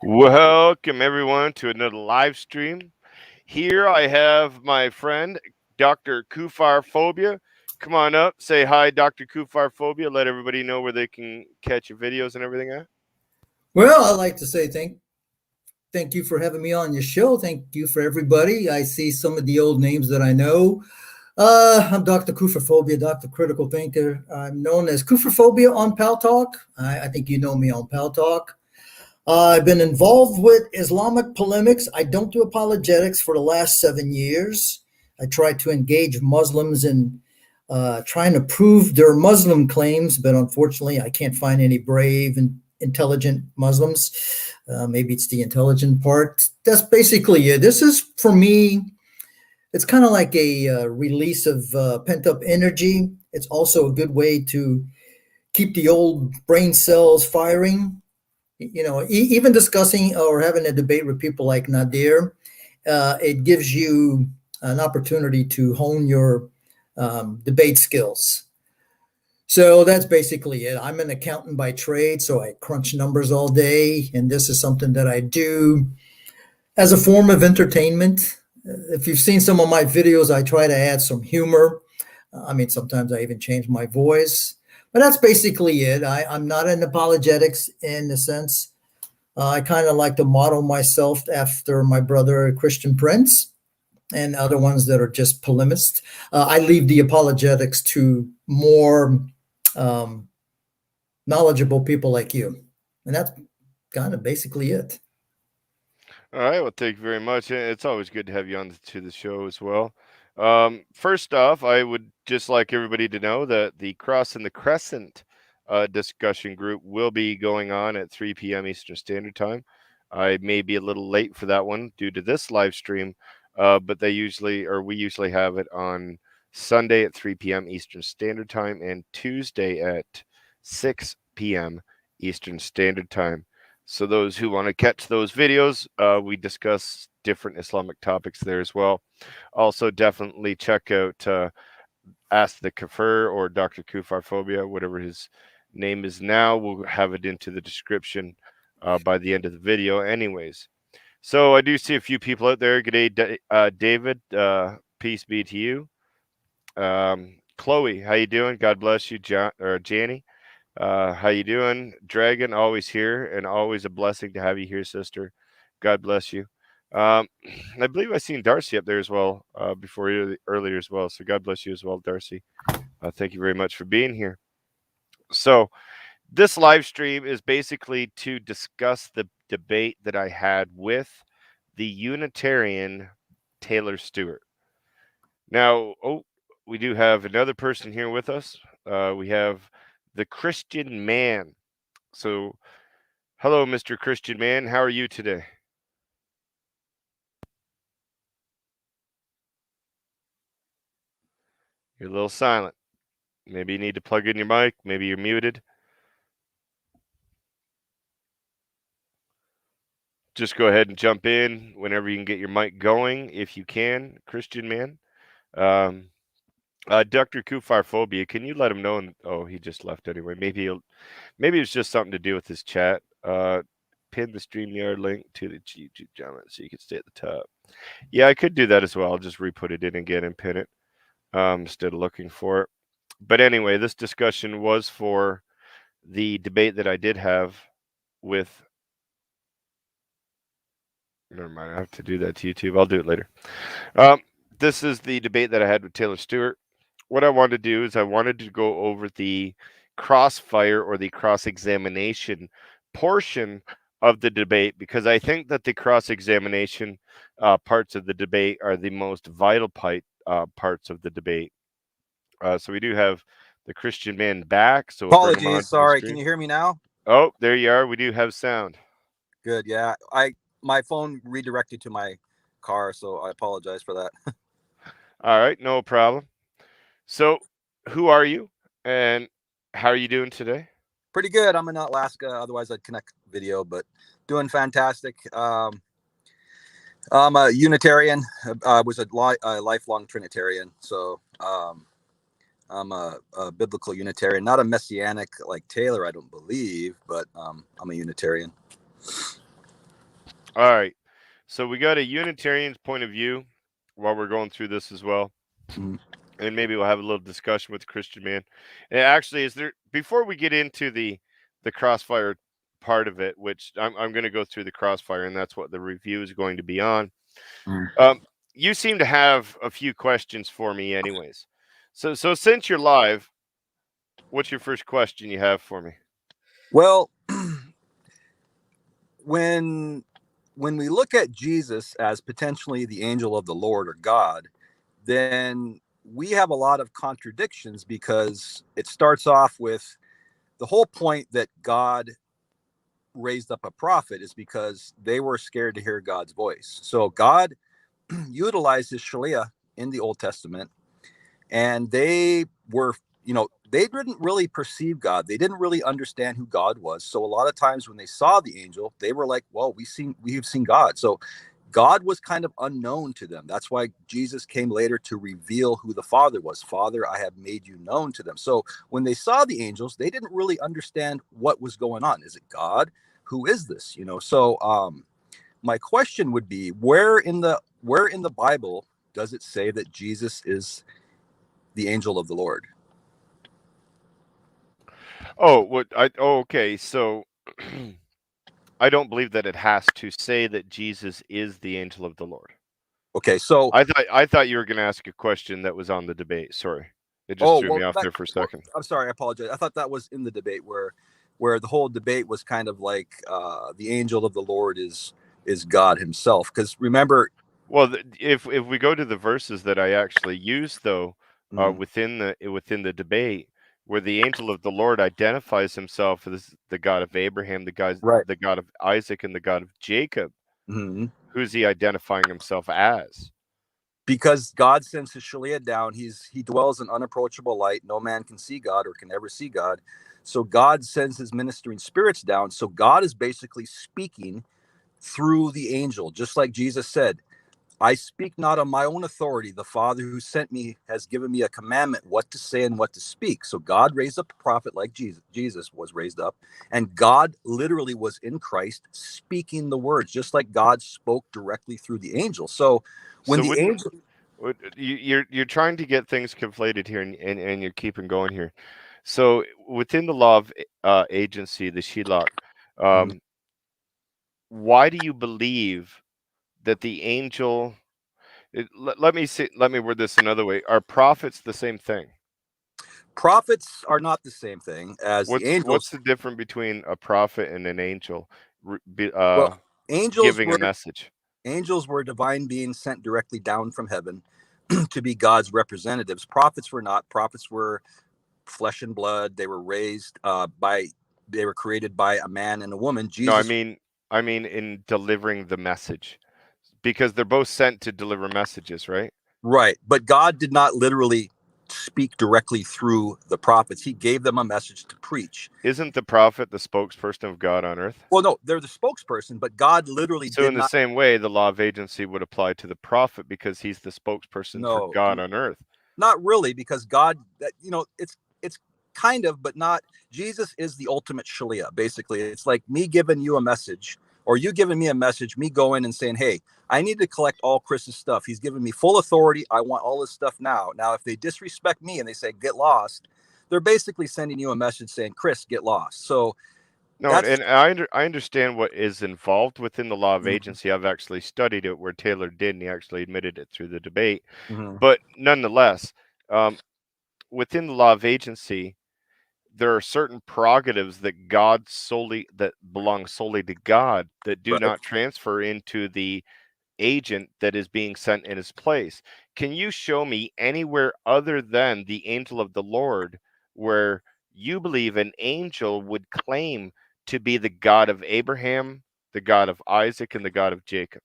Welcome everyone to another live stream. Here I have my friend Dr. Kufar Phobia. Come on up, say hi, Dr. Kufar Phobia. Let everybody know where they can catch your videos and everything at. Well, I'd like to say thank you for having me on your show. Thank you for everybody. I see some of the old names that I know. I'm Dr. Kufaphobia, Dr. Critical Thinker. I'm known as Kufaphobia on Pal Talk. I think you know me on Pal Talk. I've been involved with Islamic polemics. I don't do apologetics for the last 7 years. I try to engage Muslims in trying to prove their Muslim claims, but unfortunately, I can't find any brave and intelligent Muslims. Maybe it's the intelligent part. That's basically it. This is, for me, it's kind of like a release of pent up energy. It's also a good way to keep the old brain cells firing. Even discussing or having a debate with people like Nadir, it gives you an opportunity to hone your debate skills. So that's basically it. I'm an accountant by trade, so I crunch numbers all day, and this is something that I do as a form of entertainment. If you've seen some of my videos, I try to add some humor. Sometimes I even change my voice, but that's basically it. I'm not in apologetics in the sense. I kind of like to model myself after my brother, Christian Prince, and other ones that are just polemists. I leave the apologetics to more um, knowledgeable people like you. And that's kind of basically it. All right, well, thank you very much. It's always good to have you on to the show as well. First off, I would just like everybody to know that the Cross and the Crescent discussion group will be going on at 3 p.m. Eastern Standard Time. I may be a little late for that one due to this live stream, but we usually have it on Sunday at 3 p.m. Eastern Standard Time and Tuesday at 6 p.m. Eastern Standard Time. So those who want to catch those videos, we discuss different Islamic topics there as well. Also, definitely check out Ask the Kafir or Dr. Kufar Phobia, whatever his name is now. We'll have it into the description by the end of the video anyways. So I do see a few people out there. Good day, David. Peace be to you. Chloe, how you doing? God bless you, John or Janie. How you doing, Dragon? Always here, and always a blessing to have you here, sister. God bless you. Um, I believe I seen Darcy up there as well before you earlier as well. So God bless you as well, Darcy. Thank you very much for being here. So this live stream is basically to discuss the debate that I had with the Unitarian Taylor Stewart. Now, we do have another person here with us. We have the Christian man. So, hello, Mr. Christian man. How are you today? You're a little silent. Maybe you need to plug in your mic. Maybe you're muted. Just go ahead and jump in whenever you can get your mic going, if you can, Christian man. Um, Dr. Kufar Phobia, can you let him know? Oh, he just left anyway. Maybe it's just something to do with his chat. Pin the StreamYard link to the YouTube channel so you can stay at the top. Yeah, I could do that as well. I'll just re-put it in again and pin it instead of looking for it. But anyway, this discussion was for the debate that I did have with. Never mind, I have to do that to YouTube. I'll do it later. Um, this is the debate that I had with Taylor Stewart. What I wanted to do is I wanted to go over the crossfire or the cross examination portion of the debate because I think that the cross examination parts of the debate are the most vital parts of the debate. So we do have the Christian man back, so we'll bring him Apologies. onto the Sorry. Can screen. you hear me now? Oh, there you are. We do have sound. Good. Yeah. My phone redirected to my car, so I apologize for that. All right, no problem. So, who are you, and how are you doing today? Pretty good. I'm in Alaska. Otherwise, I'd connect video, but doing fantastic. I'm a Unitarian. I was a lifelong Trinitarian, so I'm a biblical Unitarian, not a messianic like Taylor, I don't believe, but I'm a Unitarian. All right. So we got a Unitarian's point of view while we're going through this as well. Mhm. And maybe we'll have a little discussion with the Christian man. And actually, is there before we get into the crossfire part of it, which I'm going to go through the crossfire, and that's what the review is going to be on. Mhm. Um, you seem to have a few questions for me, anyways. So since you're live, what's your first question you have for me? Well, when we look at Jesus as potentially the angel of the Lord or God, then we have a lot of contradictions, because it starts off with the whole point that God raised up a prophet is because they were scared to hear God's voice. So God utilized his Shalia in the Old Testament, and they were, they didn't really perceive God. They didn't really understand who God was. So a lot of times when they saw the angel, they were like, well, we've seen God. So God was kind of unknown to them. That's why Jesus came later to reveal who the Father was. Father, I have made you known to them. So when they saw the angels, they didn't really understand what was going on. Is it God? Who is this? So my question would be, where in the Bible does it say that Jesus is the angel of the Lord? Oh, okay. So I don't believe that it has to say that Jesus is the angel of the Lord. Okay, so I thought you were going to ask a question that was on the debate. Sorry, it just threw me off there for a second. I'm sorry, I apologize. I thought that was in the debate where the whole debate was kind of like the angel of the Lord is God Himself. Because remember, Well, if we go to the verses that I actually used, though, mm, within the debate, where the angel of the Lord identifies himself as the God of Abraham, right, the God of Isaac, and the God of Jacob, mhm. who's he identifying himself as? Because God sends His Shalia down, He dwells in unapproachable light. No man can see God or can ever see God. So God sends His ministering spirits down. So God is basically speaking through the angel, just like Jesus said, I speak not on my own authority. The Father who sent me has given me a commandment what to say and what to speak. So God raised up a prophet like Jesus. Jesus was raised up, and God literally was in Christ speaking the words, just like God spoke directly through the angel. So when So the angel, you're trying to get things conflated here, and you're keeping going here. So within the law of agency, the Shilach, Mhm. um, why do you believe that the angel? Let me word this another way. Are prophets the same thing? Prophets are not the same thing as the What's angels. the difference between a prophet and an angel Well, angels giving a were message? angels were divine beings sent directly down from heaven to be God's representatives. Prophets were not. Prophets were flesh and blood. They were raised they were created by a man and a woman. No, Jesus, I mean in delivering the message, because they're both sent to deliver messages, right? right. But God did not literally speak directly through the prophets. He gave them a message to preach. Isn't the prophet the spokesperson of God on earth? Well, no, they're the spokesperson, but God literally So did in the not. same way, the law of agency would apply to the prophet because he's the spokesperson for No, God on earth. not really, because God, it's kind of, but not. Jesus is the ultimate shalia. Basically, it's like me giving you a message, or you giving me a message, me going and saying, hey, I need to collect all Chris's stuff. He's giving me full authority. I want all his stuff now. Now, if they disrespect me and they say get lost, they're basically sending you a message saying, Chris, get lost. So No, that's and I understand what is involved within the law of agency. I've actually studied it where Taylor did, and he actually admitted it through the debate. Mhm. But nonetheless, um, within the law of agency, there are certain prerogatives that belong solely to God that do Right. not transfer into the agent that is being sent in his place. Can you show me anywhere other than the angel of the Lord where you believe an angel would claim to be the God of Abraham, the God of Isaac, and the God of Jacob?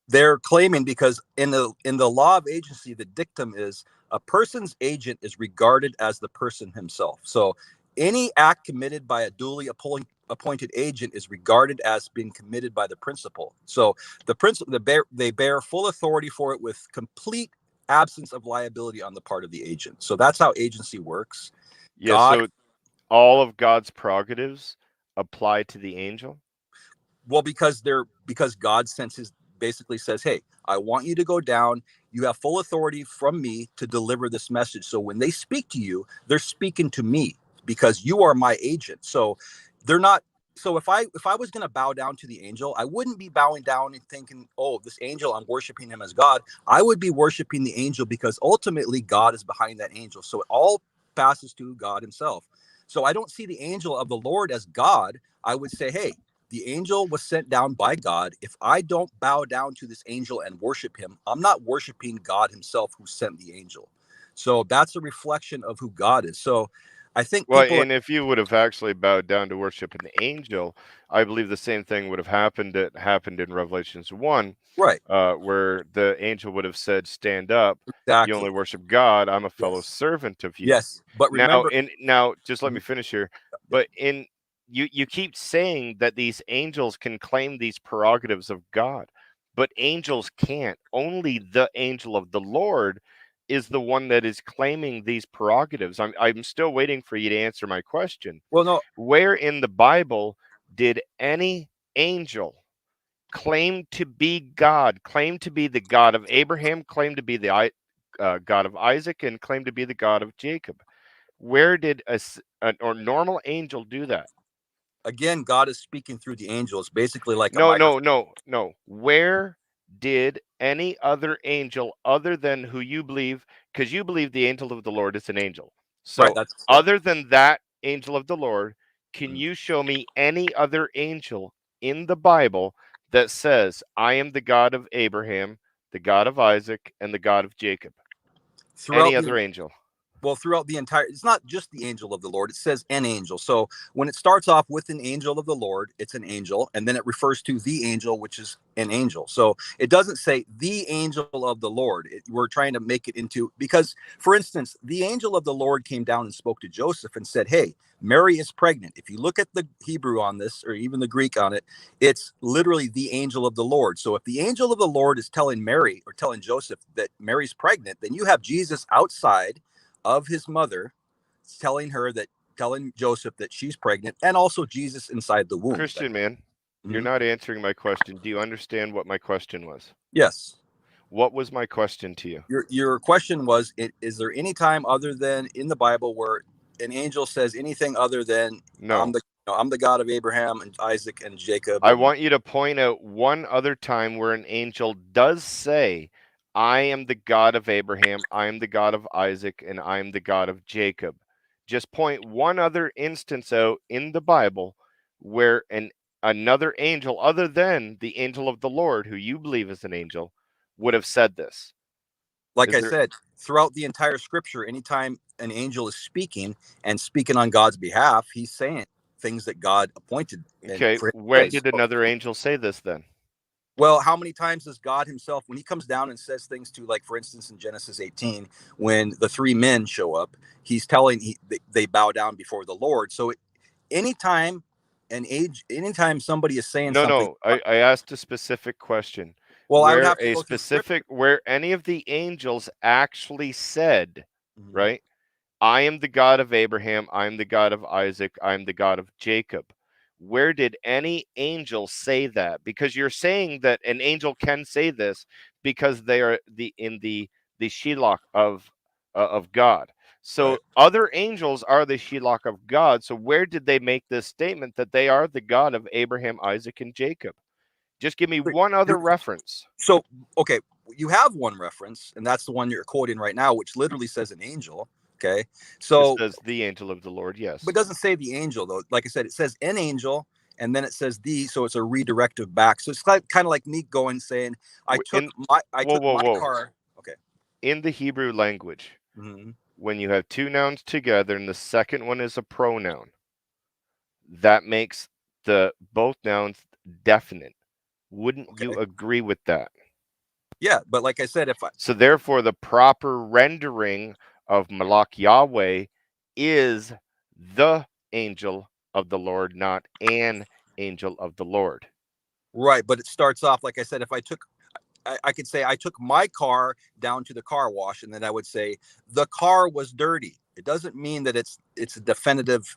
They're claiming, because in the law of agency, the dictum is a person's agent is regarded as the person himself. So any act committed by a duly appointed agent is regarded as being committed by the principal. So the principal, they bear full authority for it with complete absence of liability on the part of the agent. So that's how agency works. Yeah, God, so all of God's prerogatives apply to the angel. Well, because God basically says, hey, I want you to go down. You have full authority from me to deliver this message. So when they speak to you, they're speaking to me because you are my agent. So they're not. So if I was going to bow down to the angel, I wouldn't be bowing down and thinking, oh, this angel, I'm worshiping him as God. I would be worshiping the angel because ultimately God is behind that angel. So it all passes to God himself. So I don't see the angel of the Lord as God. I would say, hey, the angel was sent down by God. If I don't bow down to this angel and worship him, I'm not worshiping God himself who sent the angel. So that's a reflection of who God is. So I think Well, people are and if you would have actually bowed down to worship an angel, I believe the same thing would have happened that happened in Revelations 1, right. where the angel would have said, "Stand up, you only Exactly. worship God. I'm a fellow Yes. servant of you." Yes. But remember, Now, just let me Mhm. finish here. Yeah. But in you keep saying that these angels can claim these prerogatives of God, but angels can't. Only the angel of the Lord is the one that is claiming these prerogatives. I'm still waiting for you to answer my question. Well, no, Where in the Bible did any angel claim to be God, claim to be the God of Abraham, claim to be the God of Isaac, and claim to be the God of Jacob? Where did an or normal angel do that? again, God is speaking through the angels, basically like a No, microphone. no, no, no. Where did any other angel other than who you believe, because you believe the angel of the Lord is an angel. Right. So, That's yeah. other than that angel of the Lord, can Mhm. you show me any other angel in the Bible that says, I am the God of Abraham, the God of Isaac, and the God of Jacob? Any Throughout the other angel? throughout the entire, it's not just the angel of the Lord, it says an angel. So when it starts off with an angel of the Lord, it's an angel, and then it refers to the angel, which is an angel. So it doesn't say the angel of the Lord. We're trying to make it into, because for instance, the angel of the Lord came down and spoke to Joseph and said, hey, Mary is pregnant. If you look at the Hebrew on this, or even the Greek on it, it's literally the angel of the Lord. So if the angel of the Lord is telling Mary or telling Joseph that Mary's pregnant, then you have Jesus outside of his mother telling Joseph that she's pregnant, and also Jesus inside the womb. Christian man, you're Mhm. not answering my question. Do you understand what my question was? Yes. What was my question to you? Your question was, is there any time other than in the Bible where an angel says anything other than I'm No. the I'm the God of Abraham and Isaac and Jacob I and want you to point out one other time where an angel does say, I am the God of Abraham, I am the God of Isaac, and I am the God of Jacob. Just point one other instance out in the Bible where another angel, other than the angel of the Lord, who you believe is an angel, would have said this. like Is I there said, throughout the entire scripture, anytime an angel is speaking and speaking on God's behalf, he's saying things that God appointed and okay? for him to When say. did So, another angel say this then? well, how many times does God himself, when he comes down and says things to, like, for instance, in Genesis 18, when the three men show up, he's telling, they bow down before the Lord. So anytime anytime somebody is saying No, something, no. I asked a specific question. well, I would have to go through scripture. Where any of the angels actually said, Mhm. right? I am the God of Abraham, I am the God of Isaac, I am the God of Jacob. Where did any angel say that? Because you're saying that an angel can say this because they are the Shiloh of God. Right. So other angels are the Shiloh of God. So where did they make this statement that they are the God of Abraham, Isaac, and Jacob? Just give me one other reference. So, okay, you have one reference, and that's the one you're quoting right now, which literally says an angel. Okay. It So, says the angel of the Lord, but yes. it doesn't say the angel, though. Like I said, it says an angel, and then it says the, so it's a redirective back. So it's like, kind of like me going saying, In I whoa, took whoa, my whoa. car. Okay. In the Hebrew language, Hmm. when you have two nouns together and the second one is a pronoun, that makes the both nouns definite. Wouldn't you Okay. agree with that? Yeah, but like I said, if I So therefore, the proper rendering of Malak Yahweh is the angel of the Lord, not an angel of the Lord. right, but it starts off, like I said, if I could say I took my car down to the car wash, and then I would say the car was dirty. It doesn't mean that it's a definitive.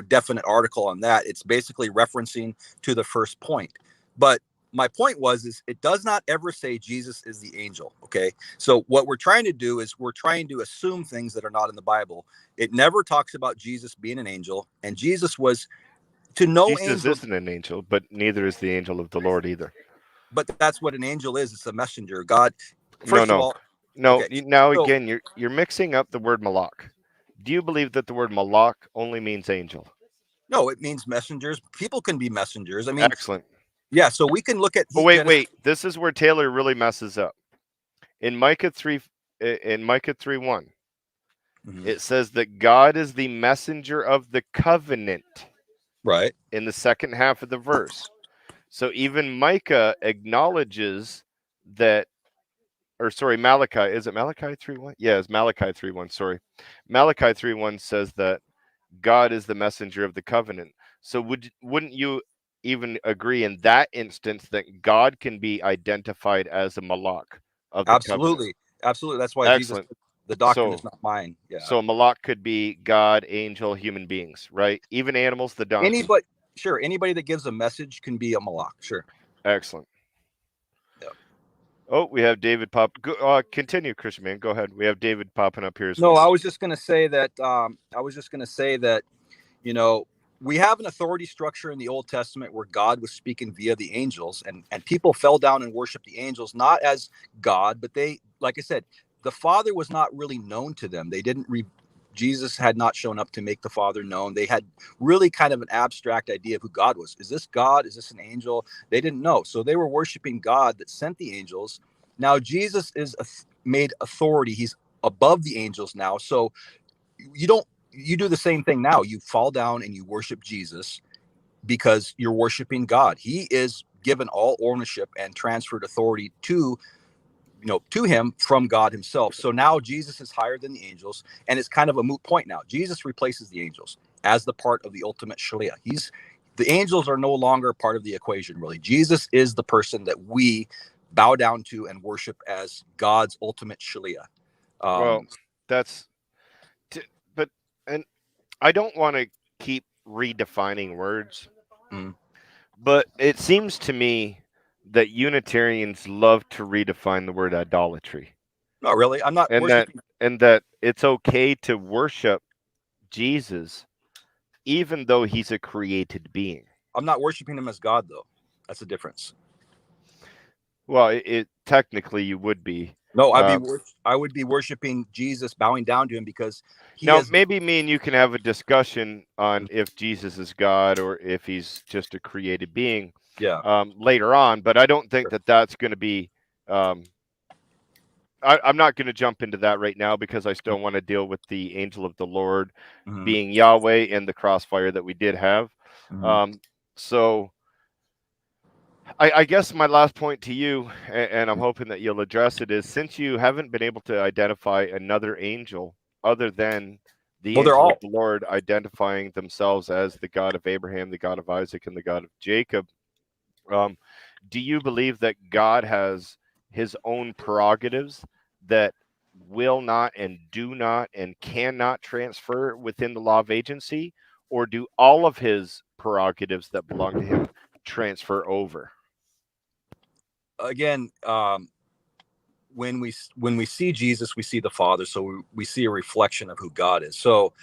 definite article on that. It's basically referencing to the first point. But my point is it does not ever say Jesus is the angel. Okay. So what we're trying to do is we're trying to assume things that are not in the Bible. It never talks about Jesus being an angel, and Jesus was to no Jesus angel. isn't an angel, but neither is the angel of the Lord either. But that's what an angel is. It's a messenger. God, No, first of no, all, no. okay. Now So again, you're mixing up the word malak. Do you believe that the word malak only means angel? no, it means messengers. People can be messengers. I mean, Excellent. yeah. So we can look at Oh Genesis. wait. This is where Taylor really messes up. In Micah 3, in Micah 3:1, Mhm. it says that God is the messenger of the covenant Right. in the second half of the verse. So even Micah acknowledges that, or sorry, Malachi, is it Malachi 3:1? Yeah, it's Malachi 3:1, sorry. Malachi 3:1 says that God is the messenger of the covenant. So wouldn't you even agree in that instance that God can be identified as a malak of the covenant? Absolutely. Absolutely. That's why Jesus, Excellent. the doctrine is So not mine. Yeah. so a malak could be God, angel, human beings, right? Even animals, the donkey. Anybody, sure. Anybody that gives a message can be a malak. Sure. Excellent. Yeah. Oh, we have David pop. Continue, Christian man. Go ahead. We have David popping up here as No, well. I was just going to say that. You know, we have an authority structure in the Old Testament where God was speaking via the angels, and people fell down and worshiped the angels, not as God, but they, like I said, the Father was not really known to them. They didn't Jesus had not shown up to make the Father known. They had really kind of an abstract idea of who God was. Is this God? Is this an angel? They didn't know. So they were worshiping God that sent the angels. Now Jesus is made authority. He's above the angels now. So you don't you do the same thing now. You fall down and you worship Jesus because you're worshiping God. He is given all ownership and transferred authority to him from God himself. So now Jesus is higher than the angels, and it's kind of a moot point now. Jesus replaces the angels as the part of the ultimate Shalia. The angels are no longer part of the equation, really. Jesus is the person that we bow down to and worship as God's ultimate Shalia. Well, Um, that's but and I don't want to keep redefining words, mm, but it seems to me that Unitarians love to redefine the word idolatry, Not really. I'm not and that worshiping. it's okay to worship Jesus even though he's a created being. I'm not worshiping him as God, though. That's the difference. Well, it technically you would be. No, Uh, I would be worshiping Jesus, bowing down to him because he Now, has. maybe me and you can have a discussion on if Jesus is God or if he's just a created being Yeah. later on, but I don't think Sure. that that's going to be. Um, I'm not going to jump into that right now because I still want to deal with the angel of the Lord Mm-hmm. being Yahweh and the crossfire that we did have. Mm-hmm. So I guess my last point to you, and I'm hoping that you'll address it, is since you haven't been able to identify another angel other than the Well, they're angel of all. the Lord identifying themselves as the God of Abraham, the God of Isaac, and the God of Jacob, um, do you believe that God has his own prerogatives that will not and do not and cannot transfer within the law of agency? Or do all of his prerogatives that belong to him transfer over? Again, when we see Jesus, we see the Father, so we see a reflection of who God is. So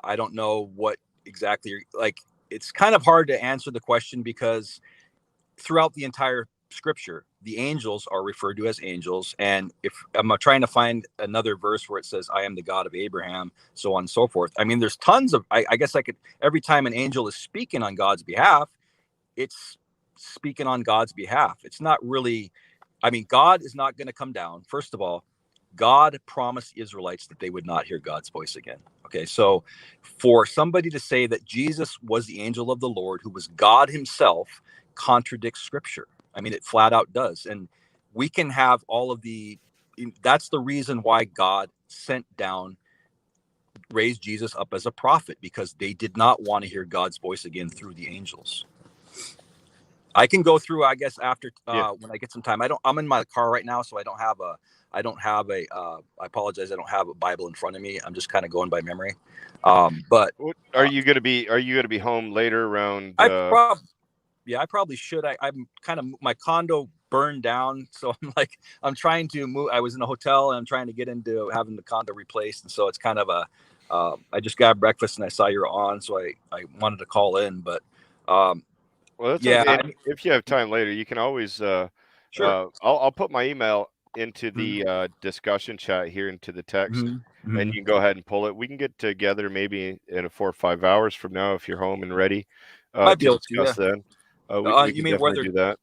I don't know what exactly like. It's kind of hard to answer the question because throughout the entire scripture the angels are referred to as angels, and if I'm trying to find another verse where it says I am the God of Abraham, so on and so forth. I mean, there's tons of I guess I could, every time an angel is speaking on God's behalf, it's speaking on God's behalf. It's not really, I mean, God is not going to come down. First of all, God promised the Israelites that they would not hear God's voice again. Okay, so for somebody to say that Jesus was the angel of the Lord, who was God himself, contradicts scripture. I mean, it flat out does. And we can have all of that's the reason why God sent down, raised Jesus up as a prophet, because they did not want to hear God's voice again through the angels. I can go through, I guess, after Yeah. when I get some time. I'm in my car right now, so I don't have I apologize. I don't have a Bible in front of me. I'm just kind of going by memory. But What are you gonna be? Are you gonna be home later around? I prob yeah, I probably should. I'm kind of, my condo burned down, so I'm trying to move. I was in a hotel and I'm trying to get into having the condo replaced, and so it's kind of a. I just got breakfast and I saw you're on, so I wanted to call in, but Well, that's yeah, okay. If you have time later, you can always. sure. I'll put my email into Mhm. the discussion chat here into the text, Mhm. and Mhm. you can go ahead and pull it. We can get together maybe in 4 or 5 hours from now if you're home and ready Might be to able to, discuss. yeah. Then we You can mean definitely do that.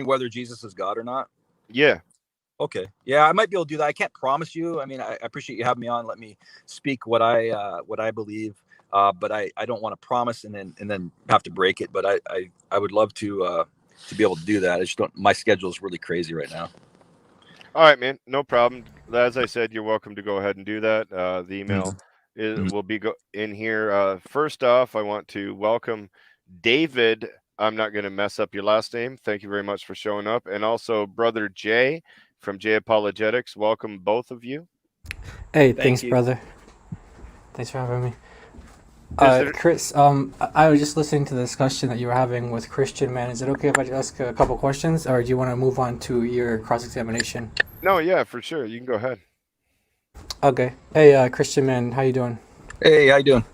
whether Jesus is God or not? Yeah. Okay. Yeah, I might be able to do that. I can't promise you. I mean, I appreciate you having me on. Let me speak what I believe. But I don't want to promise and then have to break it. But I would love to be able to do that. I just don't. My schedule is really crazy right now. All right, man. No problem. As I said, you're welcome to go ahead and do that. The email Mhm. will be in here. First off, I want to welcome David. I'm not going to mess up your last name. Thank you very much for showing up. And also, Brother Jay from Jay Apologetics. Welcome, both of you. Hey, Thank thanks, you. brother. Thanks for having me. Is there Chris, I was just listening to the discussion that you were having with Christian Man. Is it okay if I ask a couple questions, or do you want to move on to your cross-examination? No, yeah, for sure. You can go ahead. Okay. Hey, Christian Man, how you doing? Hey, how you doing?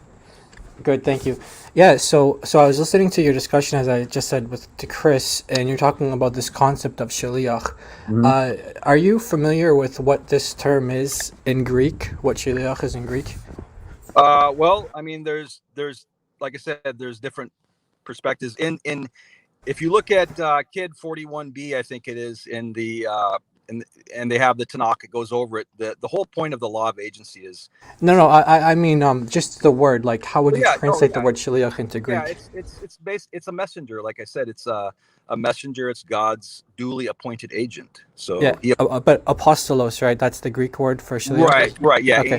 Good, thank you. Yeah, so I was listening to your discussion, as I just said to Chris, and you're talking about this concept of shaliach. Mhm. Are you familiar with what this term is in Greek? What shaliach is in Greek? Well, I mean, there's like I said, there's different perspectives in if you look at Kid 41b, I think it is in the and they have the Tanakh. It goes over it. The whole point of the law of agency No, is I mean, just the word. Like, how would well, you yeah, no, translate the yeah, word shaliach into yeah. Greek? It's a messenger. Like I said, it's a messenger. It's God's duly appointed agent. Yeah, So he but apostolos, right? That's the Greek word for shaliach. right, yeah, Okay,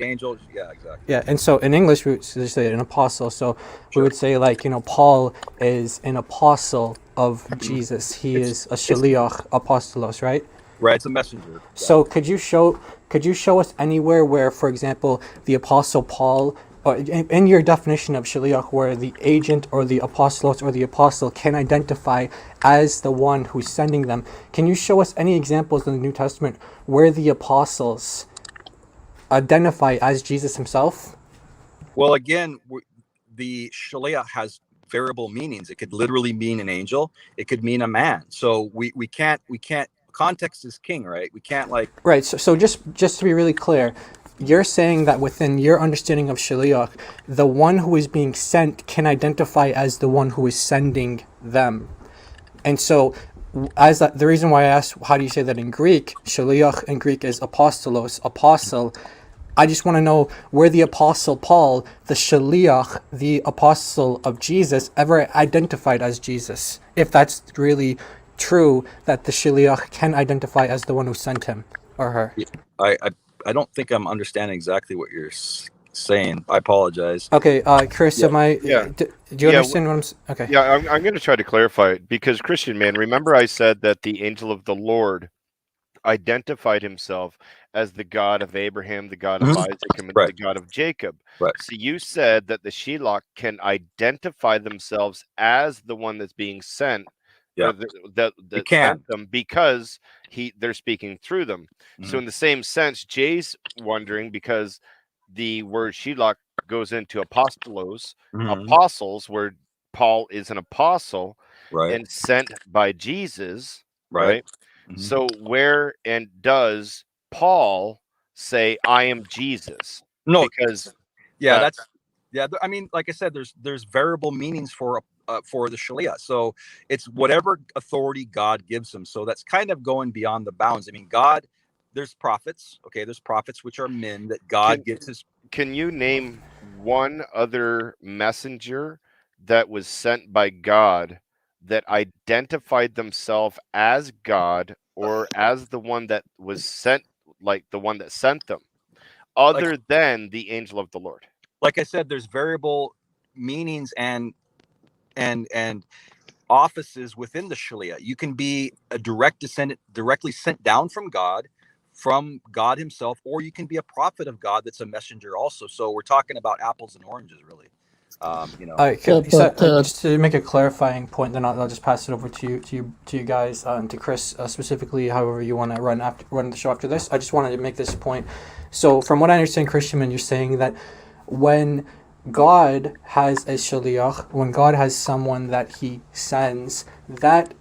angel, yeah, exactly. yeah, and so in English we would say an apostle. So we Sure. would say, like, Paul is an apostle of Mhm. Jesus. He It's is a it's shaliach apostolos, right? right. It's a messenger. Yeah. So could you show us anywhere where, for example, the apostle Paul, or in your definition of shaliach, where the agent or the apostolos or the apostle can identify as the one who's sending them? Can you show us any examples in the New Testament where the apostles identify as Jesus himself? Well, again, the shaliach has variable meanings. It could literally mean an angel. It could mean a man. So we can't. Context is king, right? We can't like Right. So just to be really clear, you're saying that within your understanding of shaliach, the one who is being sent can identify as the one who is sending them. And so, the reason why I asked, how do you say that in Greek? Shaliach in Greek is apostolos, apostle. I just want to know where the apostle Paul, the shaliach, the apostle of Jesus, ever identified as Jesus. If that's really true, that the shaliach can identify as the one who sent him or her. I I, I don't think I'm understanding exactly what you're saying. I apologize. Okay, Chris, Yeah. am I? Yeah. Do you Yeah. understand what I'm? Okay. Yeah. I'm going to try to clarify it because Christian man, remember I said that the angel of the Lord identified himself as the God of Abraham, the God of Mhm. Isaac, and Right. the God of Jacob. Right. So you said that the Shiloh can identify themselves as the one that's being sent, Yeah. or that It sent can. them because they're speaking through them. So Mhm. in the same sense, Jay's wondering because the word Shiloh goes into apostolos, Mhm. apostles, where Paul is an apostle Right. and sent by Jesus, Right. right? Mhm. So where and does Paul say I am Jesus? No. Because Yeah. uh, That's yeah. I mean, like I said, there's variable meanings for the shaliach. So it's whatever authority God gives him. So that's kind of going beyond the bounds. I mean, God. There's prophets. Okay. There's prophets which are men that God can gives his. can you name one other messenger that was sent by God that identified themselves as God or as the one that was sent, like the one that sent them, Like other than the angel of the Lord? like I said, there's variable meanings and offices within the Shalia. You can be a direct descendant, directly sent down from God himself, or you can be a prophet of God that's a messenger also. So we're talking about apples and oranges, really. So, but just to make a clarifying point, then I'll just pass it over to you guys, to Chris specifically. However you want to run the show after this. I just wanted to make this point. So, from what I understand, Christian, you're saying that when God has a shaliach, when God has someone that He sends, that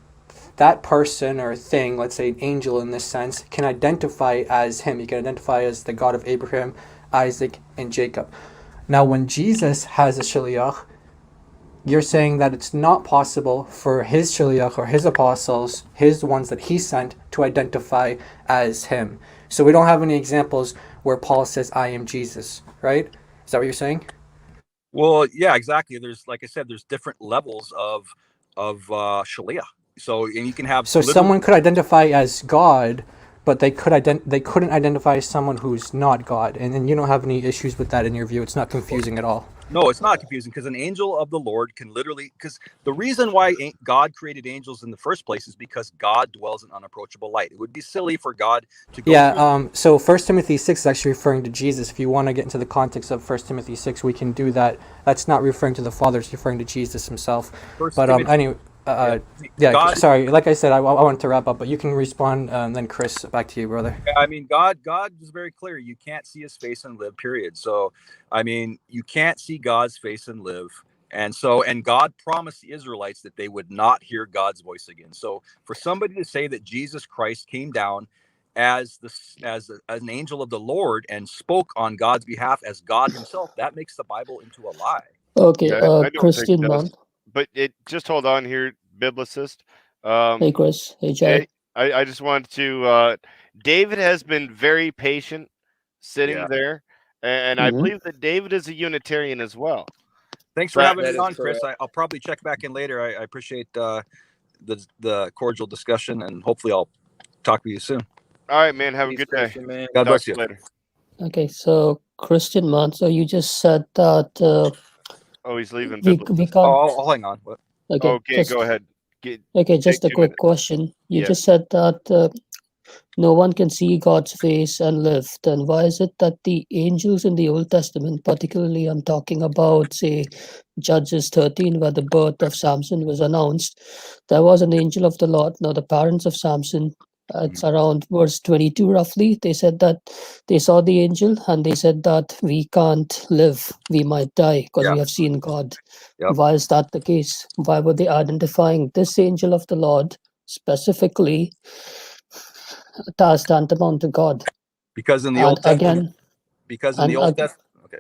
person or thing, let's say an angel in this sense, can identify as Him. He can identify as the God of Abraham, Isaac, and Jacob. Now, when Jesus has a shaliach, you're saying that it's not possible for his shaliach or his apostles, his ones that he sent, to identify as him. So we don't have any examples where Paul says, "I am Jesus," right? Is that what you're saying? Well, yeah, exactly. There's, like I said, there's different levels of Shalia. So, and you can have So literally. someone could identify as God, but they couldn't identify as someone who's not God, and you don't have any issues with that in your view. It's not confusing at all. No, it's not confusing, because an angel of the Lord can literally, because the reason why God created angels in the first place is because God dwells in unapproachable light. It would be silly for God to go Yeah. through. So 1 Timothy 6 is actually referring to Jesus. If you want to get into the context of 1 Timothy 6, we can do that. That's not referring to the Father; it's referring to Jesus Himself. First But Timothy, anyway, yeah, yeah. God. Sorry, like I said, I wanted to wrap up, but you can respond. Then Chris, back to you, brother. I mean, God is very clear. You can't see His face and live. Period. So, I mean, you can't see God's face and live. And so, and God promised the Israelites that they would not hear God's voice again. So, for somebody to say that Jesus Christ came down as an angel of the Lord and spoke on God's behalf as God Himself, that makes the Bible into a lie. okay, Yeah, I don't think Christian it man. does. But it just hold on here, biblicist. Hey, Chris. Hey, I Jai. I just wanted to. David has been very patient, Yeah. sitting there, and I Mm-hmm. believe that David is a Unitarian as well. Thanks for But having me on, Chris. I'll probably check back in later. I appreciate the cordial discussion, and hopefully I'll talk to you soon. all right, man, have a Peace, good day. Christian man. God Talk bless to you. you later. Okay, so Christian man. So you just said that Oh, he's leaving, we biblicist. can't. Oh, hang on. What? Okay, Okay, go just ahead. Get, okay. take Just a 2 quick minutes. question. You Yeah. just said that no one can see God's face and live. Then why is it that the angels in the Old Testament, particularly I'm talking about, say, Judges 13, where the birth of Samson was announced, there was an angel of the Lord. Now, the parents of Samson, it's around verse 22 roughly, they said that they saw the angel and they said that we can't live, we might die because Yeah. we have seen God. Yep. Why is that the case? Why were they identifying this angel of the Lord specifically as tantamount to God? Because in the And Old Testament, again, okay.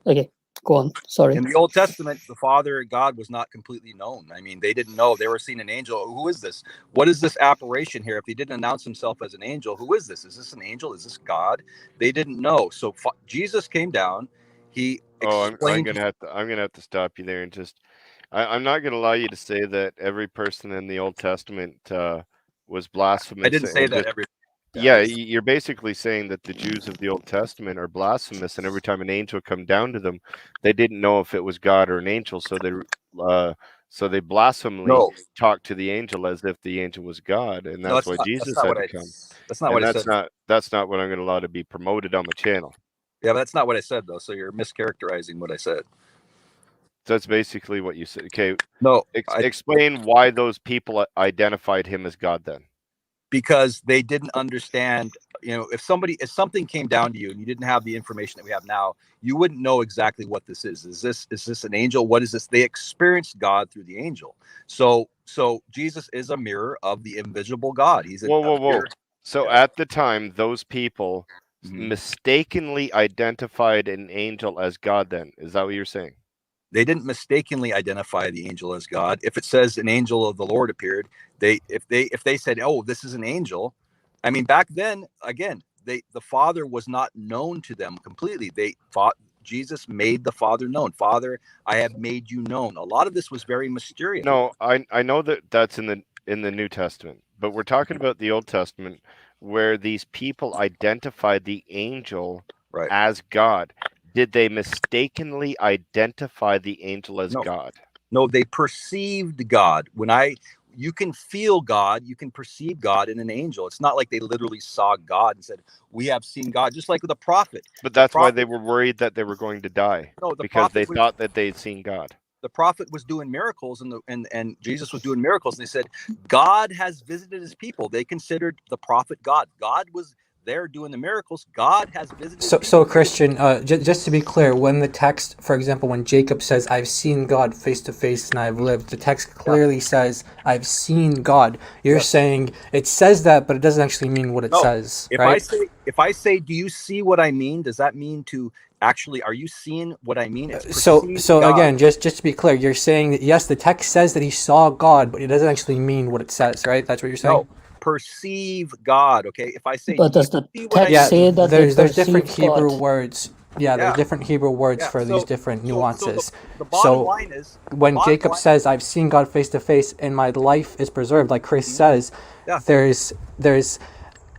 okay, go on. Sorry. In the Old Testament, the Father God was not completely known. I mean, they didn't know. They were seeing an angel. Who is this? What is this apparition here? If he didn't announce himself as an angel, who is this? Is this an angel? Is this God? They didn't know. So Jesus came down. He Oh, I'm explained. gonna have to stop you there and just. I'm not gonna allow you to say that every person in the Old Testament was I blasphemous didn't say and that just. every. Yeah, you're basically saying that the Jews of the Old Testament are blasphemous, and every time an angel come down to them, they didn't know if it was God or an angel, so they blasphemingly No, talked to the angel as if the angel was God, and no, that's why that's Jesus not had what to I. come. That's not And what I said. that's not what I'm going to allow to be promoted on my channel. Yeah, but that's not what I said though. So you're mischaracterizing what I said. That's basically what you said. Okay, No, explain why those people identified him as God then. because they didn't understand. If something came down to you and you didn't have the information that we have now, you wouldn't know exactly what this is. Is this an angel? What is this? They experienced God through the angel. So Jesus is a mirror of the invisible God. He's a Whoa. mirror. So Yeah. at the time, those people mistakenly identified an angel as God then. Is that what you're saying? They didn't mistakenly identify the angel as God. If it says an angel of the Lord appeared, if they said, "Oh, this is an angel," I mean, back then, again, the Father was not known to them completely. They thought Jesus made the Father known. Father, I have made you known. A lot of this was very mysterious. No, I know that that's in the New Testament, but we're talking about the Old Testament where these people identified the angel Right. as God. Did they mistakenly identify the angel as No. God? No, they perceived God. You can feel God, you can perceive God in an angel. It's not like they literally saw God and said, "We have seen God." Just like with the prophet. But The that's why they prophet, were worried that they were going to die, no, the because they prophet was thought that they'd seen God. the prophet was doing miracles, and Jesus was doing miracles. And they said, God has visited his people. They considered the prophet God. God was there doing the miracles. God has visited his So people. Christian, just to be clear, when the text, for example, when Jacob says, "I've seen God face to face and I've lived," the text Yeah. clearly says, "I've seen God." You're Yes. saying it says that, but it doesn't actually mean what it No. says, If right? I say, do you see what I mean? Does that mean to actually, are you seeing what I mean? It's So, perceived so God. again, just to be clear, you're saying that yes, the text says that he saw God, but it doesn't actually mean what it says, right? That's what you're saying. No, perceive God. Okay. If I say, But do you does the see what I text Yeah, mean? say that they there's different perceived God? Hebrew words. Yeah, there's Yeah. different Hebrew words Yeah. for these different So nuances. the bottom So line is, when Jacob says, "I've seen God face to face, and my life is preserved," like Chris says, yeah, there's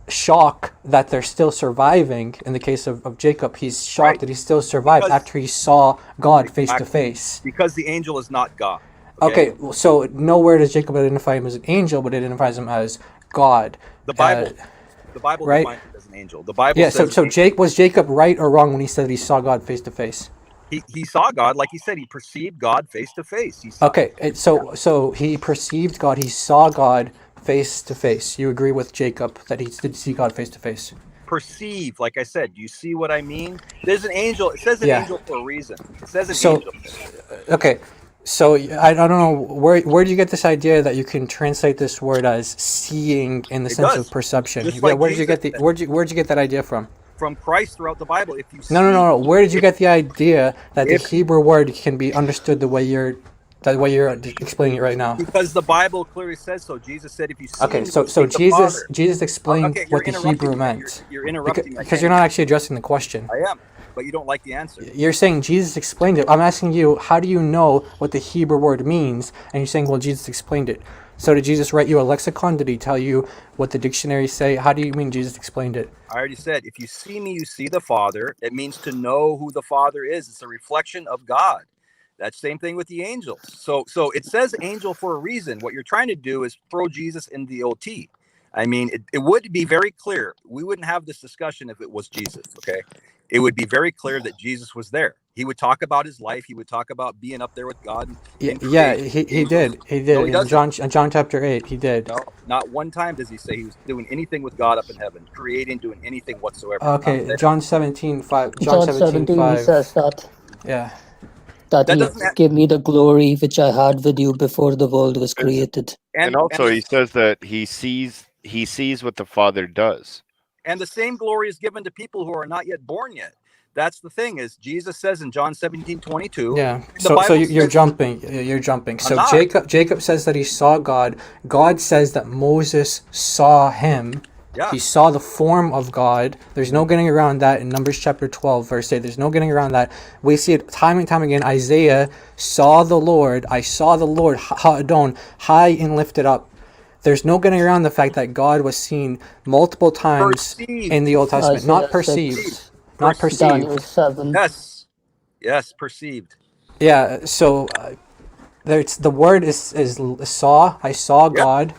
shock that they're still surviving. In the case of Jacob, he's shocked right. that he still survived Because after he saw God face to exactly, face. because the angel is not God. Okay, so nowhere does Jacob identify him as an angel, but it identifies him as God. The Bible right? defines it as an angel. The Bible Yeah. says So Jake was Jacob right or wrong when he said he saw God face to face? he saw God, like he said, he perceived God face to face. He saw. Okay. So he perceived God. He saw God face to face. You agree with Jacob that he did see God face to face? Perceive, like I said, do you see what I mean? There's an angel. It says an Yeah. angel for a reason. It says an So angel. okay. So I don't know where do you get this idea that you can translate this word as seeing in the It sense does. of perception? Just Yeah, like where did you Jesus get the said, where'd you get that idea from? from Christ throughout the Bible. If you No, see, no, no, no. Where did you get the idea that the if Hebrew word can be understood the way you're explaining it right now? because the Bible clearly says so. Jesus said, "If you see Okay, me, so you see the Jesus Father." explained Okay, you're what the interrupting Hebrew me. meant. You're interrupting me. I Because can't you're hear not you. actually addressing the question. I am, but you don't like the answer. You're saying Jesus explained it. I'm asking you, how do you know what the Hebrew word means? And you're saying, well, Jesus explained it. So did Jesus write you a lexicon? Did he tell you what the dictionaries say? How do you mean Jesus explained it? I already said, if you see me, you see the Father. It means to know who the Father is. It's a reflection of God. That same thing with the angels. So it says angel for a reason. What you're trying to do is throw Jesus in the OT. I mean, it would be very clear. We wouldn't have this discussion if it was Jesus, okay? It would be very clear that Jesus was there. He would talk about his life. He would talk about being up there with God and Yeah, creation. he Angels. did. He No, did. he In doesn't. John chapter 8, he did. No, not one time does he say he was doing anything with God up in heaven, creating, doing anything whatsoever. Not Okay, there. John 17:5. John John 17:5. 17, he says Yeah. that That he doesn't. gave me the glory which I had with you before the world was And, created. and And also he says that he sees what the Father does. and the same glory is given to people who are not yet born yet. That's the thing, is Jesus says in John 17:22. Yeah. The So Bible you're says, jumping. You're jumping. I'm So not. Jacob says that he saw God. God says that Moses saw him. Yeah. He saw the form of God. There's no getting around that in Numbers chapter 12, verse 8. There's no getting around that. We see it time and time again. Isaiah saw the Lord. I saw the Lord, Ha'adon, high and lifted up. There's no getting around the fact that God was seen multiple times Perceived. in the Old Testament. Not Isaiah perceived. 6, Not Perceived. Daniel perceived. 7. Yes. Yes, perceived. Yeah, so there's the word is saw. I saw Yep. God.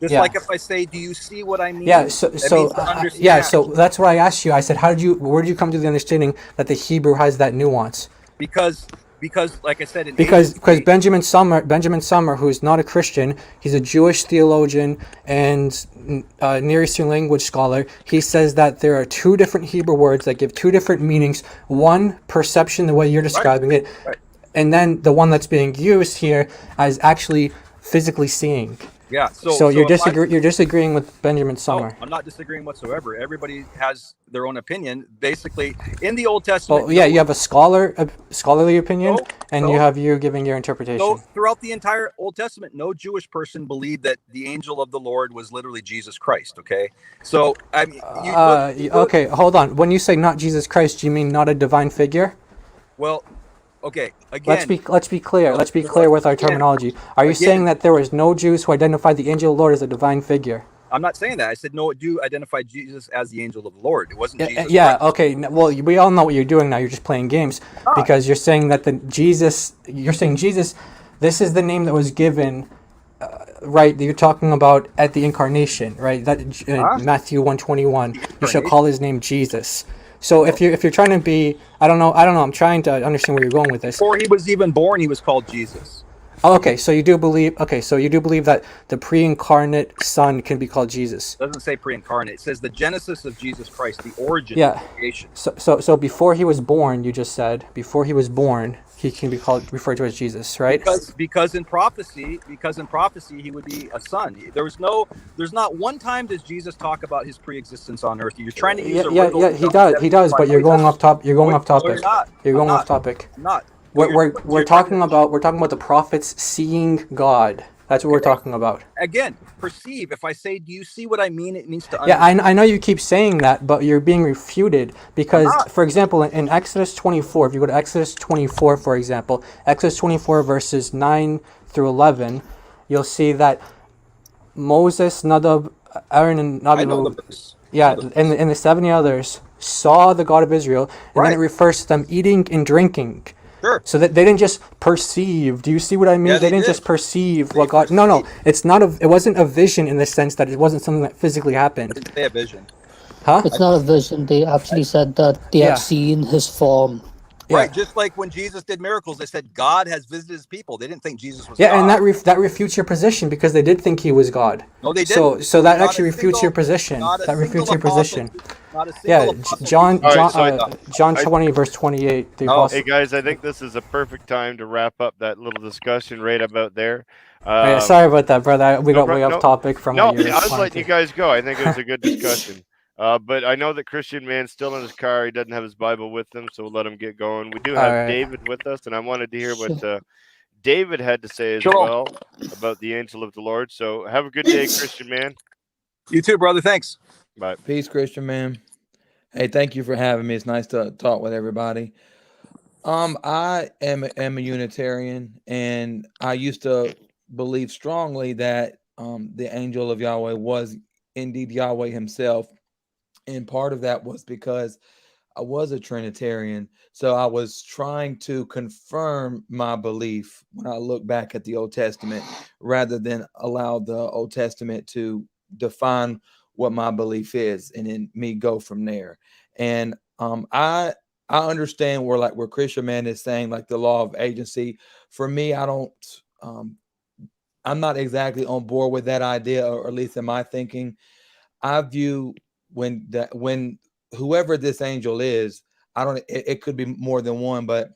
Just Yeah. like if I say, do you see what I mean? Yeah, so That means to understand. so that's what I asked you. I said, where did you come to the understanding that the Hebrew has that nuance? Because like I said, in Because agency, Benjamin Summer, who is not a Christian, he's a Jewish theologian and Near Eastern language scholar. He says that there are two different Hebrew words that give two different meanings. One, perception, the way you're describing it, right. and then the one that's being used here as actually physically seeing. Yeah. So you're if I- you're disagreeing with Benjamin No, Summer. I'm not disagreeing whatsoever. Everybody has their own opinion. Basically, in the Old Testament, Well, yeah, you have a scholarly opinion, and you no. have you giving your interpretation. So throughout the entire Old Testament, no Jewish person believed that the angel of the Lord was literally Jesus Christ. Okay, so I mean, Okay, hold on. When you say not Jesus Christ, do you mean not a divine figure? well, okay. Again, Let's be clear. Let's be clear with our again, terminology. Are you saying that there was no Jews who identified the angel of the Lord as a divine figure? I'm not saying that. I said no. Do identify Jesus as the angel of the Lord. It wasn't Jesus. Yeah. Christ. Okay. Well, we all know what you're doing now. You're just playing games because you're saying that you're saying Jesus, This is the name that was given, right? You're talking about at the incarnation, right? That Matthew 1:21. You shall call his name Jesus. So if you're trying to be, I don't know. I'm trying to understand where you're going with this. Before he was even born, he was called Jesus. Oh, okay, so you do believe. Okay, so you do believe that the pre-incarnate Son can be called Jesus. It doesn't say pre-incarnate. It says the genesis of Jesus Christ, the origin Yeah. of creation. So before he was born, you just said before he was born, he can be referred to as Jesus, right? Because in prophecy, he would be a son. There's not one time does Jesus talk about his pre-existence on earth. You're trying to use he does, but you're going off topic. You're going off topic. No, you're not. You're going off topic. I'm not. We're talking about the prophets seeing God. That's what we're talking about. Again, perceive. If I say, do you see what I mean? It means to Yeah, understand. I know you keep saying that, but you're being refuted because, for example, in Exodus 24, if you go to Exodus 24, for example, Exodus 24 verses 9 through 11, you'll see that Moses, Nadab, Aaron, and I know Nadab, the verse. and the 70 others saw the God of Israel, and then it refers to them eating and drinking. Sure. So that they didn't just perceive. Do you see what I mean? Yeah, they didn't just perceive what God. No, it's not it wasn't a vision in the sense that it wasn't something that physically happened. Didn't say a vision. Huh? It's not a vision. They actually said that they have seen his form. Yeah. Right, just like when Jesus did miracles, they said God has visited his people. They didn't think Jesus was Yeah, God. and that refutes your position because they did think he was God. No, they didn't. So that Not actually a refutes single- your position. not a That refutes single your position. apostle- not a single Yeah, apostle John Jesus All John right, so John 20 verse 28. The apostle. Hey guys, I think this is a perfect time to wrap up that little discussion right about there. Yeah, sorry about that, brother. We got way off topic from No, what you were I was wanting letting you guys go. I think it was a good discussion. But I know that Christian Man's still in his car. He doesn't have his Bible with him, so we'll let him get going. We do have David with us, and I wanted to hear what David had to say as well about the angel of the Lord. So have a good day, Christian Man. You too, brother. Thanks. Bye. Peace, Christian Man. Hey, thank you for having me. It's nice to talk with everybody. I am a Unitarian, and I used to believe strongly that the angel of Yahweh was indeed Yahweh himself. And part of that was because I was a Trinitarian. So I was trying to confirm my belief when I look back at the Old Testament rather than allow the Old Testament to define what my belief is and then me go from there. And I understand where Christian Man is saying like the law of agency. For me, I don't I'm not exactly on board with that idea, or at least in my thinking. I view when whoever this angel is, it could be more than one, but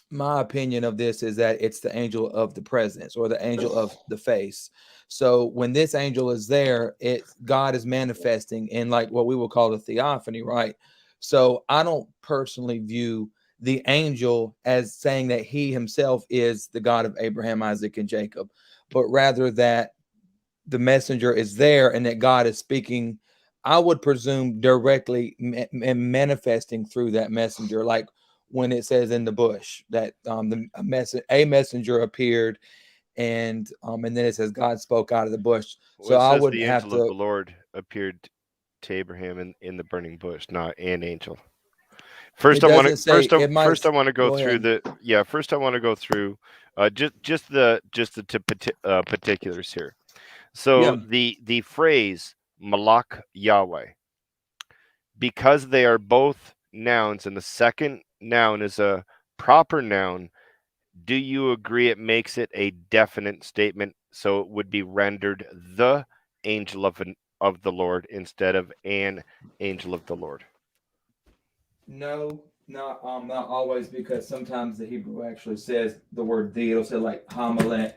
my opinion of this is that it's the angel of the presence or the angel of the face. So when this angel is there, God is manifesting in like what we would call a theophany, right? So I don't personally view the angel as saying that he himself is the God of Abraham, Isaac, and Jacob, but rather that the messenger is there and that God is speaking, I would presume, directly and manifesting through that messenger. Like when it says in the bush that a messenger appeared, and then it says God spoke out of the bush. So I would the have angel to. of the Lord appeared to Abraham in the burning bush, not an angel. First, I want to go through just the particulars here. So the phrase Malak Yahweh, because they are both nouns and the second noun is a proper noun, do you agree it makes it a definite statement? So it would be rendered the angel of the Lord instead of an angel of the Lord. No, not always, because sometimes the Hebrew actually says the word the. It'll say like Hamalek.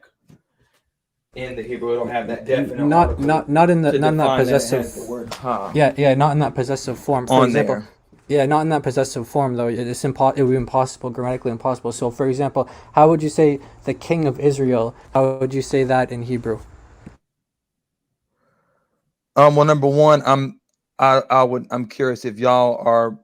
In the Hebrew, it'll have that definite. Not in that possessive. Yeah, not in that possessive form. For example, there. Yeah, not in that possessive form though. It would be impossible, grammatically impossible. So, for example, how would you say the King of Israel? How would you say that in Hebrew? Well, number one, I'm curious if y'all are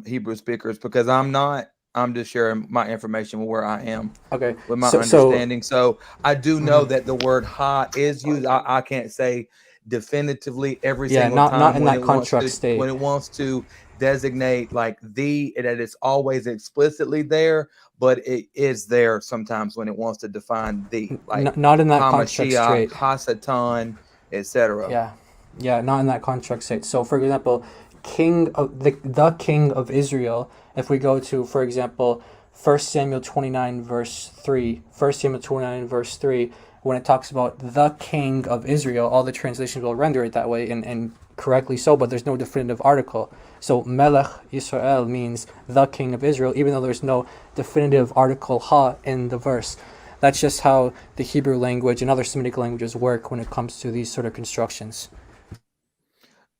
Hebrew speakers, because I'm not. I'm just sharing my information with where I am. Okay. With my understanding. So I do know that the word ha is used. I can't say definitively every single time not in that contract state. When it wants to designate like that it's always explicitly there, but it is there sometimes when it wants to define like Not in that construct Hamashiach, straight. Hasatan, etc. Yeah, not in that construct state. So, for example, king of the king of Israel. If we go to, for example, 1 Samuel 29 verse 3, 1 Samuel 29 verse 3, when it talks about the king of Israel, all the translations will render it that way, and correctly so, but there's no definitive article. So Melech Yisrael means the king of Israel, even though there's no definitive article ha in the verse. That's just how the Hebrew language and other Semitic languages work when it comes to these sort of constructions.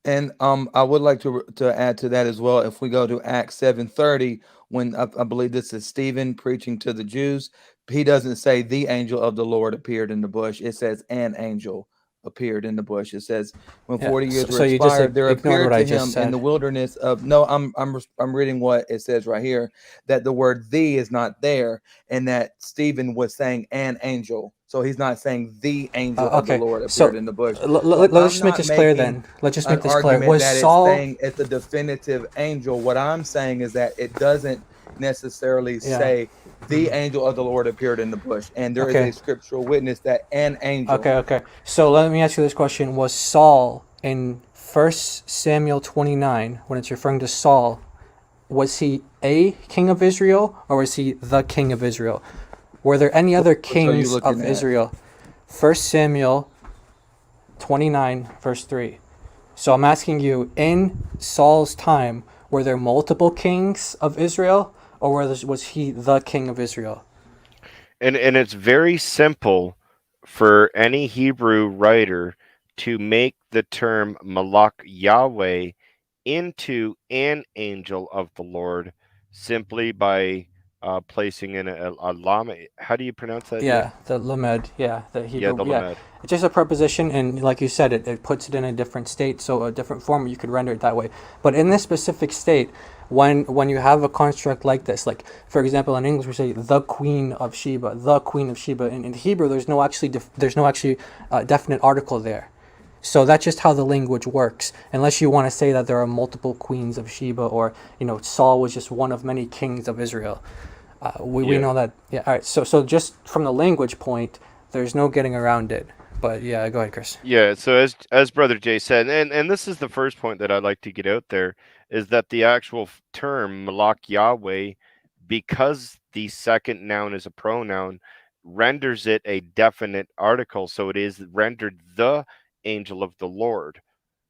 And I would like to add to that as well. If we go to Acts 7:30, when I believe this is Stephen preaching to the Jews, he doesn't say the angel of the Lord appeared in the bush. It says an angel appeared in the bush. It says when 40 years were So you just expired, there ignored appeared what I to just him in said. the wilderness of no. I'm reading what it says right here, that the word "the" is not there, and that Stephen was saying an angel. So he's not saying the angel of the Okay, Lord so appeared in the bush. let's I'm just make not this clear making then. Let's just an make this clear. argument Was that it's Saul? saying it's a definitive angel. What I'm saying is that it doesn't necessarily Yeah. say the angel of the Lord appeared in the bush, and there is Okay. a scriptural witness that an angel. Okay. So let me ask you this question: was Saul in 1 Samuel 29, when it's referring to Saul, was he a king of Israel or was he the king of Israel? Were there any other Which are you kings looking of at? Israel? 1 Samuel 29 verse 3. So I'm asking you, in Saul's time, were there multiple kings of Israel, or was he the king of Israel? And it's very simple for any Hebrew writer to make the term Malach Yahweh into an angel of the Lord simply by placing in a lama. How do you pronounce that, Jay? Yeah, the lamed, the Yeah, Hebrew, the lamed. It's just a preposition, and like you said, it puts it in a different state, so a different form, you could render it that way. But in this specific state, when you have a construct like this, like, for example, in English we say the Queen of Sheba, the Queen of Sheba. In Hebrew, there's no actually definite article there. So that's just how the language works. Unless you want to say that there are multiple queens of Sheba, or Saul was just one of many kings of Israel. We know that. Yeah. All right. So just from the language point, there's no getting around it. But yeah, go ahead, Chris. Yeah, so as Brother Jay said, and this is the first point that I'd like to get out there, is that the actual term Malach Yahweh, because the second noun is a pronoun, renders it a definite article. So it is rendered the angel of the Lord,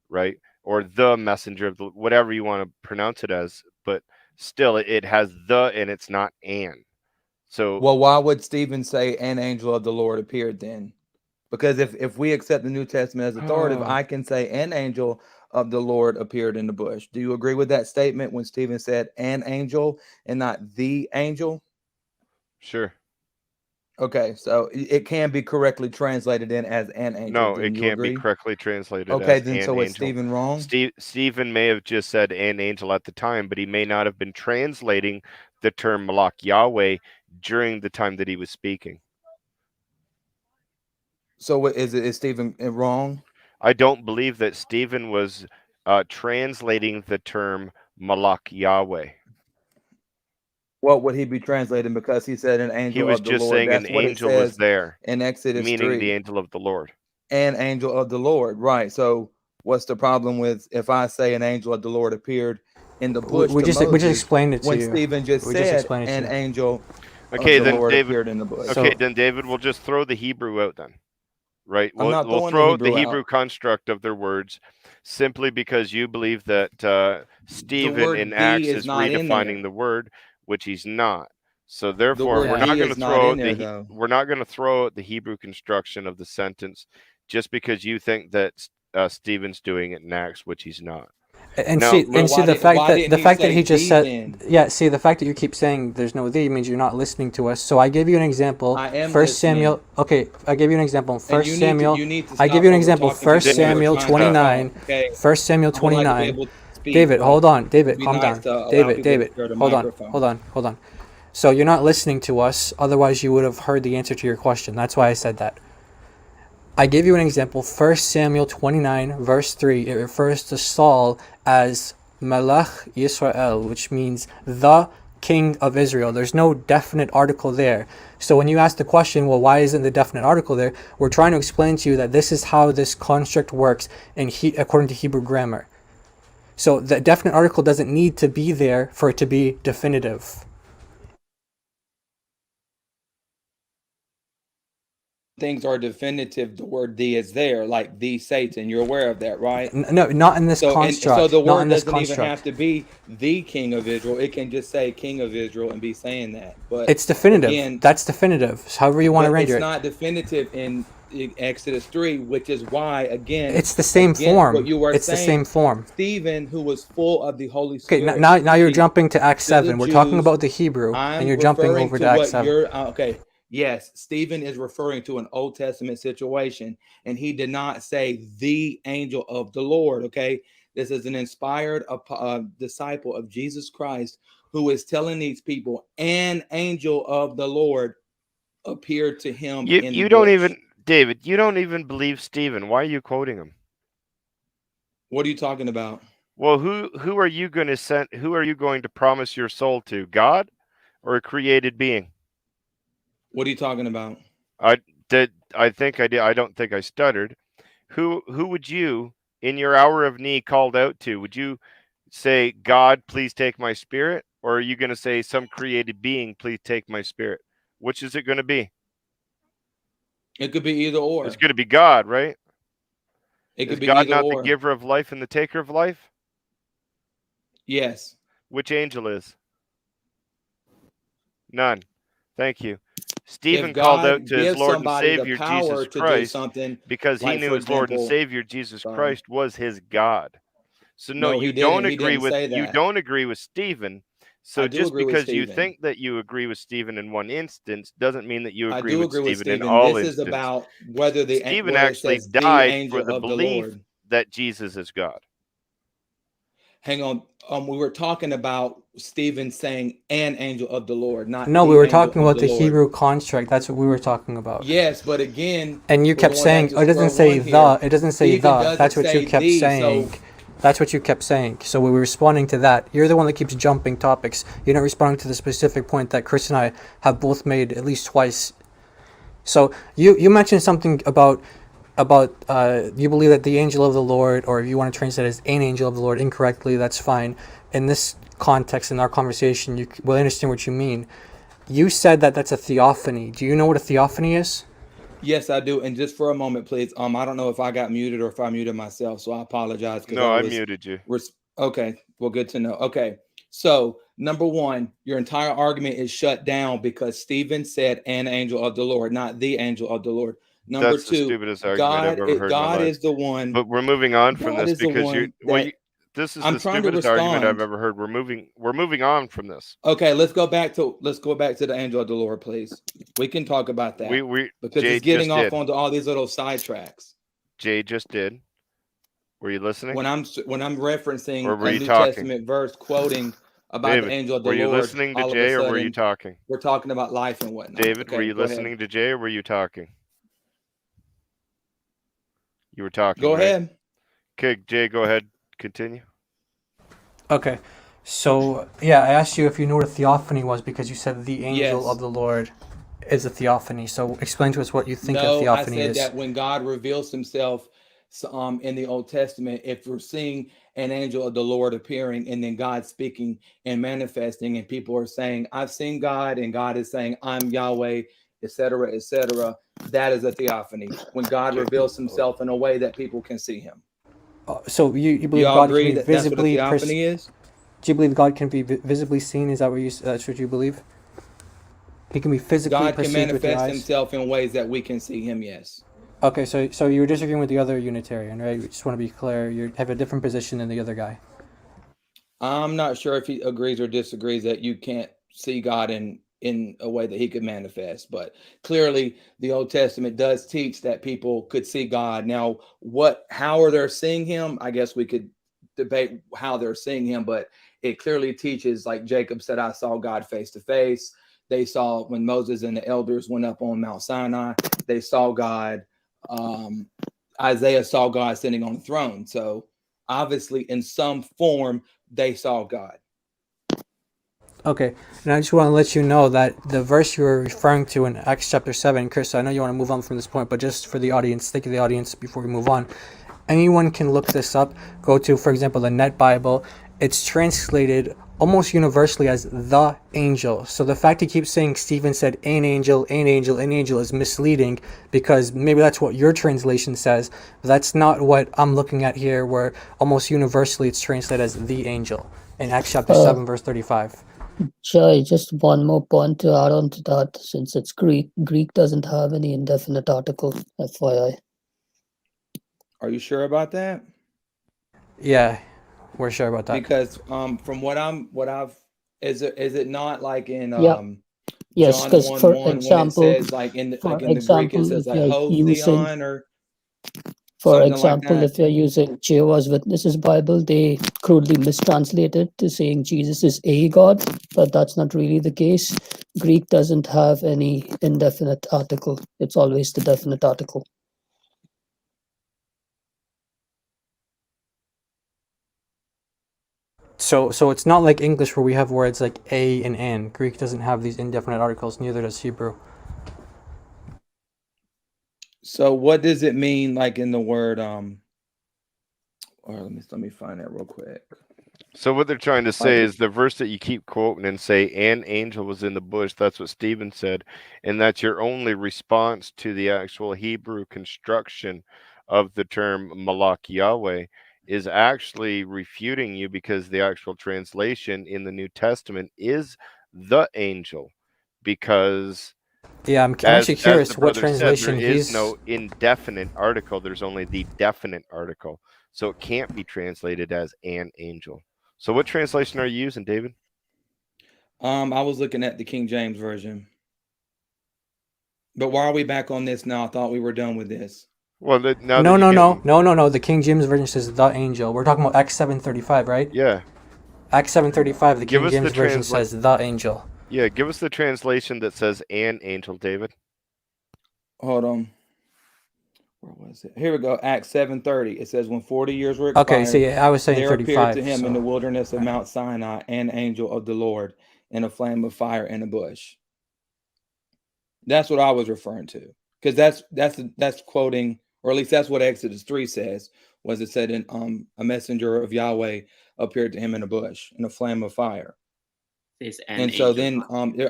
right? Or the messenger of the, whatever you want to pronounce it as, but still it has the and it's not an. So Well, why would Stephen say an angel of the Lord appeared then? Because if we accept the New Testament as authoritative, I can say an angel of the Lord appeared in the bush. Do you agree with that statement when Stephen said an angel and not the angel? sure. Okay, so it can be correctly translated in as an angel. No, Then it you can't be agree? correctly translated Okay, as then an so is angel. Stephen wrong? Stephen may have just said an angel at the time, but he may not have been translating the term Malach Yahweh during the time that he was speaking. So what is Stephen wrong? I don't believe that Stephen was translating the term Malach Yahweh. What would he be translating? Because he said an He angel was of the just Lord. saying an That's what it angel was says there, in Exodus meaning the 3. angel of the Lord. An angel of the Lord, right? So what's the problem with if I say an angel of the Lord appered in the bush We to just Moses explained it to when you. Stephen just We just said explained it to an you. angel Okay, of the then Lord David. appeared in the bush? Okay, So- then David, we'll just throw the Hebrew out then, right? I'm not We'll throwing the throw out the Hebrew Hebrew out. construct of their words, simply because you believe that Stephen word in "thee" Acts is is not in there. redefining the word, which he's not. So therefore, word we're not "thee" going to is not throw in out there, though. we're not going to throw out the Hebrew construction of the sentence just because you think that Stephen's doing it in Acts, which he's not. And Now, see, look, the fact why that didn't he say he just "thee" said, then? yeah. See, the fact that you keep saying there's no thee means you're not listening to us. So I gave you an example. I am First listening. Samuel. Okay, I gave you an example. And First you Samuel. need to I give stop you an example. over-talking First people who are Samuel trying to 29. talk, okay? First Samuel I would like to be 29. able to speak. David, Like, hold on. David, it'd be calm nice down. to allow David, people David, to share the hold on, microphone. hold on. So you're not listening to us. Otherwise, you would have heard the answer to your question. That's why I said that. I gave you an example. 1 Samuel 29, verse 3. It refers to Saul as Melech Yisrael, which means the King of Israel. There's no definite article there. So when you ask the question, well, why isn't the definite article there? We're trying to explain to you that this is how this construct works according to Hebrew grammar. So the definite article doesn't need to be there for it to be definitive. Things are definitive, the word "the" is there, like the Satan. You're aware of that, right? No, not in this So construct. the Not word in this doesn't even construct. have to be the King of Israel. It can just say King of Israel and be saying that. But It's definitive. again, That's definitive. However you want to but render it's it. not definitive in Exodus 3, which is why It's the same again, form. what you were It's the saying, same form. Stephen, who was full of the Holy Okay, Spirit, now you're speaking jumping to Acts to the 7. We're talking Jews. about the Hebrew, and I'm you're jumping referring over to to Acts what 7. you're okay. Yes, Stephen is referring to an Old Testament situation, and he did not say the angel of the Lord. Okay, this is an inspired disciple of Jesus Christ who is telling these people an angel of the Lord appeared to him in the You don't bush. even, David, you don't even believe Stephen. Why are you quoting him? What are you talking about? Well, who are you going to send? Who are you going to promise your soul to? God or a created being? What are you talking about? I did. I think I did. I don't think I stuttered. Who would you, in your hour of need, called out to? Would you say, God, please take my spirit, or are you going to say, some created being, please take my spirit? Which is it going to be? It could be either It's or. going to be God, right? It Is could be God either not the or. giver of life and the taker of life? Yes. Which angel is? None. Thank you. Stephen If called out God to his gives Lord and somebody the Savior power Jesus to do Christ something, because he like knew for his Lord and example, Savior Jesus sorry. Christ was his God. So no, No, he didn't. He didn't say you that. don't agree with Stephen. I So do just agree with because you Stephen. think that you agree with Stephen in one instance doesn't mean that you I agree do with agree with Stephen in Stephen. all This is instances. about whether Stephen where it actually says the died for angel the of the belief Lord. that Jesus is God. Hang on. We were talking about Stephen saying an angel of the Lord, not No, we the were angel talking of about the the Lord. Hebrew construct. That's what we were talking about. Yes, but again, And you we're kept going back saying, to oh, it doesn't square say one the. here. It doesn't say Stephen the. doesn't That's what you say kept the. saying. So That's what you kept saying. So we were responding to that. You're the one that keeps jumping topics. You're not responding to the specific point that Chris and I have both made at least twice. So you mentioned something about you believe that the angel of the Lord, or if you want to translate it as an angel of the Lord incorrectly, that's fine. In this context, in our conversation, you will understand what you mean. You said that that's a theophany. Do you know what a theophany is? yes, I do. And just for a moment, please. I don't know if I got muted or if I muted myself, so I apologize because No, I I was. muted you. Okay, well, good to know. Okay, so number one, your entire argument is shut down because Stephen said an angel of the Lord, not the angel of the Lord. Number That's the two, stupidest argument I've ever heard in my God life. is the one. But we're moving on from God this is the because one that this is I'm the trying to stupidest argument I've respond. ever heard. We're moving on from this. Okay, let's go back to the angel of the Lord, please. We can talk about that We because Jay it's getting just off did. onto all these little sidetracks. Jay just did. Were you listening? When I'm Or referencing were a you New talking? Testament verse quoting about the David, angel of the were you Lord, listening to all of a Jay or were you sudden talking? we're talking about life and whatnot. David, were Okay, you go ahead. listening to Jay or were you talking? You were talking, Go right? ahead. Okay, Jay, go ahead. Continue. Okay. So, yeah, I asked you if you knew what a theophany was because you said the angel of Yes. the Lord is a theophany. So, explain to us what you think a No, I theophany said is. that when God reveals himself in the Old Testament, if we're seeing an angel of the Lord appearing and then God speaking and manifesting, and people are saying, I've seen God, and God is saying, I'm Yahweh, etc., that is a theophany. When God Jay, reveals himself in a way that people can see him. So, you Do believe y'all God can agree be that that's what a visibly theophany is? Do you believe God can be visibly seen? Is that that's what you believe? He can be physically God can perceived with your manifest eyes? himself in ways that we can see him, yes. Okay, so you're disagreeing with the other Unitarian, right? We just want to be clear. You have a different position than the other guy. I'm not sure if he agrees or disagrees that you can't see God in a way that he could manifest, but clearly the Old Testament does teach that people could see God. Now, how are they seeing him? I guess we could debate how they're seeing him, but it clearly teaches, like Jacob said, I saw God face to face. They saw when Moses and the elders went up on Mount Sinai, they saw God. Isaiah saw God sitting on the throne. So obviously in some form they saw God. Okay, and I just want to let you know that the verse you were referring to in Acts chapter 7, Chris, I know you want to move on from this point, but just for the audience, think of the audience before we move on. Anyone can look this up. Go to, for example, the Net Bible. It's translated almost universally as the angel. So the fact he keeps saying Stephen said an angel, an angel, an angel is misleading, because maybe that's what your translation says, but that's not what I'm looking at here, where almost universally it's translated as the angel in Acts chapter 7, verse 35. Jai, just one more point to add on to that. Since it's Greek, Greek doesn't have any indefinite article, FYI. Are you sure about that? Yeah, we're sure about that. Because from what I've is it not like in Yeah. Yes, John because 1 for 1 when it example, says like in the Greek it says if like you're using, Hotheon or for something like example, that? if you're using Jehovah's Witnesses Bible, they crudely mistranslate it to saying Jesus is a God, but that's not really the case. Greek doesn't have any indefinite article. It's always the definite article. So it's not like English where we have words like a and an. Greek doesn't have these indefinite articles, neither does Hebrew. So what does it mean like in the word or let me find that real quick. So what they're trying to say is the verse that you keep quoting and say, "An angel was in the bush." That's what Stephen said, and that's your only response to the actual Hebrew construction of the term Malak Yahweh, is actually refuting you, because the actual translation in the New Testament is the angel, because Yeah, I'm as actually the curious what brother said, there translation is he's. no indefinite article. There's only the definite article, so it can't be translated as an angel. So what translation are you using, David? I was looking at the King James version. But why are we back on this now? I thought we were done with this. Well, now No, that you no, can, no, no, no, no. The King James version says the angel. We're talking about Acts 7:35, right? yeah, Acts 7:35. The give King us the James version says the angel. Yeah, give us the translation that says an angel, David. Hold on. Where was it? Here we go. Acts 7:30. It says, when 40 years were Okay, expired, so yeah, I was saying there appeared to 35. him in the So wilderness of Mount Sinai an angel of the Lord in a flame of fire in a bush. That's what I was referring to, because that's quoting, or at least that's what Exodus 3 says. Was it said in a messenger of Yahweh appeared to him in a bush in a flame of fire. And so then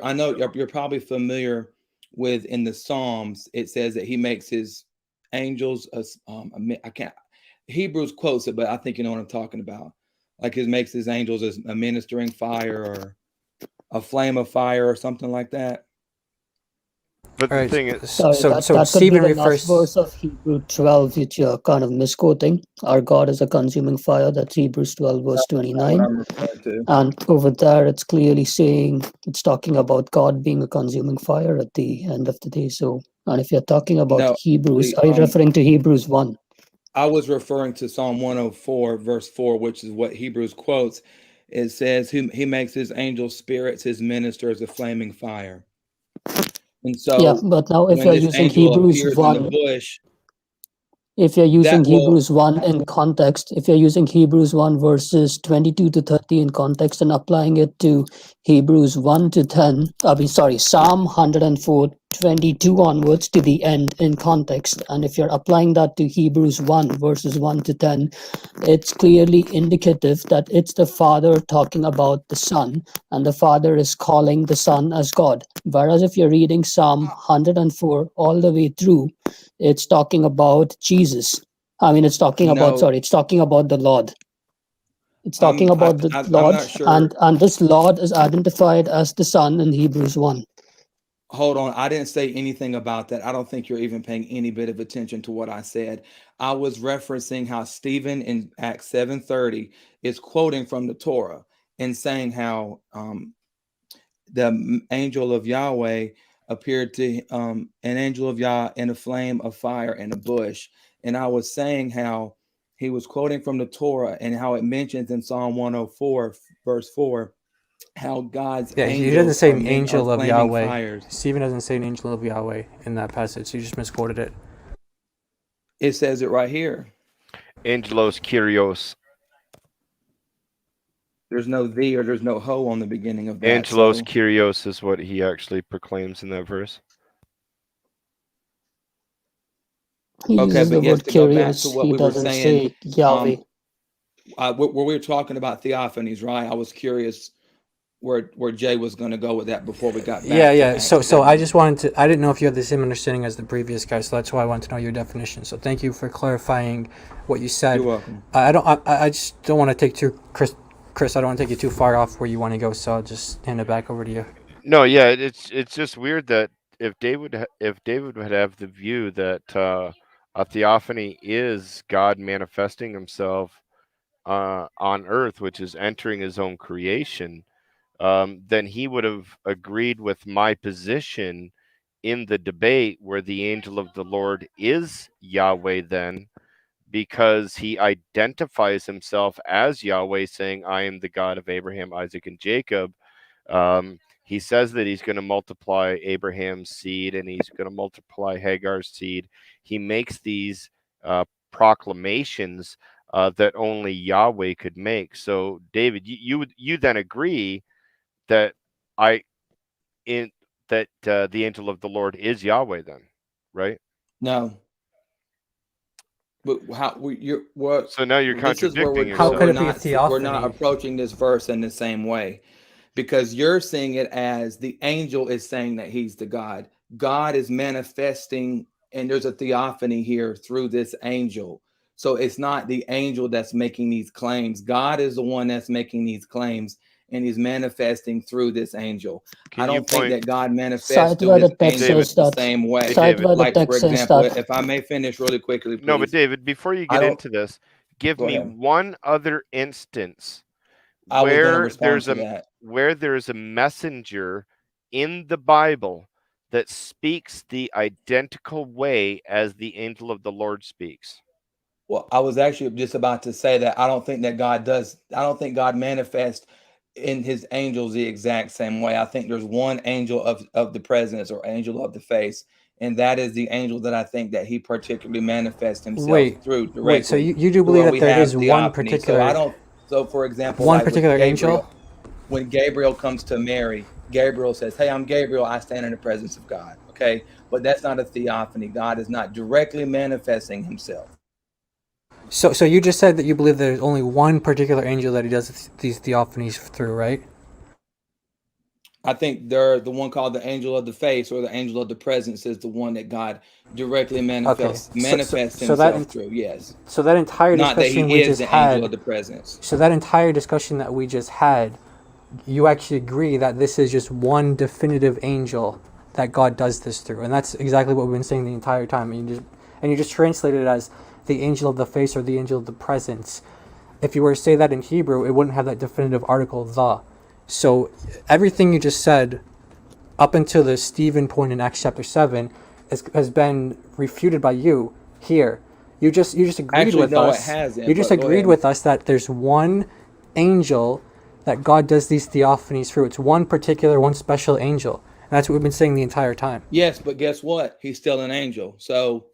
I know you're probably familiar with, in the Psalms it says that he makes his angels I can't, Hebrews quotes it, but I think you know what I'm talking about. Like he makes his angels as a ministering fire or a flame of fire or something like that. But all the right, thing is, Sorry, so that could be Stephen the last refers. verse of Hebrew 12, which you're kind of misquoting. Our God is a consuming fire. That's Hebrews 12, verse That's what 29. I'm referring to. And over there, it's clearly saying, it's talking about God being a consuming fire at the end of the day. So, and if you're talking about No, Hebrews, are you referring to Hebrews 1? I was referring to Psalm 104, verse 4, which is what Hebrews quotes. It says, he makes his angel spirits, his ministers, a flaming fire. And Yeah, so but now if when you're this using angel Hebrews appears in the 1, bush, if you're using that will, Hebrews 1 in context, if you're using Hebrews 1 verses 22 to 30 in context and applying it to Hebrews 1 to 10, Psalm 104, 22 onwards to the end in context, and if you're applying that to Hebrews 1 verses 1 to 10, it's clearly indicative that it's the Father talking about the Son, and the Father is calling the Son as God. Whereas if you're reading Psalm 104 all the way through, it's talking about Jesus. It's talking about, no, it's talking about the Lord. It's talking about the I'm Lord, not sure. and this Lord is identified as the Son in Hebrews 1. Hold on. I didn't say anything about that. I don't think you're even paying any bit of attention to what I said. I was referencing how Stephen in Acts 7:30 is quoting from the Torah and saying how the angel of Yahweh appeared to an angel of Yah in a flame of fire in a bush. And I was saying how he was quoting from the Torah and how it mentions in Psalm 104, verse 4, how God's Yeah, he doesn't angels say are an are angel of flaming Yahweh. fires. Stephen doesn't say an angel of Yahweh in that passage. You just misquoted it. It says it right here. Angelos Kyrios. There's no thee or there's no ho on the beginning of that. Angelos So Kyrios is what he actually proclaims in that verse. He okay, uses but the yes, word to go back to curious. what He we were doesn't saying, say Yahweh. where we were talking about theophanies, right? I was curious where Jay was going to go with that before we got back Yeah, to yeah. Acts So I 7. just wanted to. I didn't know if you had the same understanding as the previous guy, so that's why I wanted to know your definition. So thank you for clarifying what you said. You're welcome. I don't. I just don't want to take too Chris. Chris, I don't want to take you too far off where you want to go, so I'll just hand it back over to you. No, yeah, it's just weird that if David would have the view that a theophany is God manifesting himself on earth, which is entering his own creation, then he would have agreed with my position in the debate where the angel of the Lord is Yahweh then, because he identifies himself as Yahweh, saying, I am the God of Abraham, Isaac, and Jacob. He says that he's going to multiply Abraham's seed and he's going to multiply Hagar's seed. He makes these proclamations that only Yahweh could make. So, David, you then agree that I in that the angel of the Lord is Yahweh, then, right? No. But you're what So now you're this is where contradicting How could yourself. it be a we're not theophany? approaching this verse in the same way, because you're seeing it as the angel is saying that he's the God. God is manifesting, and there's a theophany here through this angel. So it's not the angel that's making these claims. God is the one that's making these claims, and he's manifesting through this angel. I Can you don't think point, that God manifests Side through where the his text angels David? says the that. same way. Hey, Side David. where the Like, for text says example, that. if I may finish really quickly, No, but please. David, before you I get don't into this, give go me ahead. one other instance I was going to respond to that. where there's a messenger in the Bible that speaks the identical way as the angel of the Lord speaks. Well, I was actually just about to say that I don't think that God does. I don't think God manifests in his angels the exact same way. I think there's one angel of the presence or angel of the face, and that is the angel that I think that he particularly manifests himself Wait, through wait. So directly you do to believe where that we there have is one theophany. So I particular don't. So, for example, one like with particular angel? Gabriel, when Gabriel comes to Mary, Gabriel says, "Hey, I'm Gabriel. I stand in the presence of God." Okay, but that's not a theophany. God is not directly manifesting himself. So you just said that you believe there's only one particular angel that he does these theophanies through, right? I think they're the one called the angel of the face or the angel of the presence is the one that God directly Okay. manifests So that himself through. Yes. so that entire Not that discussion he we is just the angel of had. the presence. So that entire discussion that we just had, you actually agree that this is just one definitive angel that God does this through, and that's exactly what we've been saying the entire time. And you just translate it as the angel of the face or the angel of the presence. If you were to say that in Hebrew, it wouldn't have that definitive article the. So everything you just said up until the Stephen point in Acts chapter 7 has been refuted by you here. You just agreed Actually, with no, it us. You hasn't, just but go agreed ahead. with us that there's one angel that God does these theophanies through. It's one particular, one special angel. And that's what we've been saying the entire time. Yes, but guess what? He's still an angel. So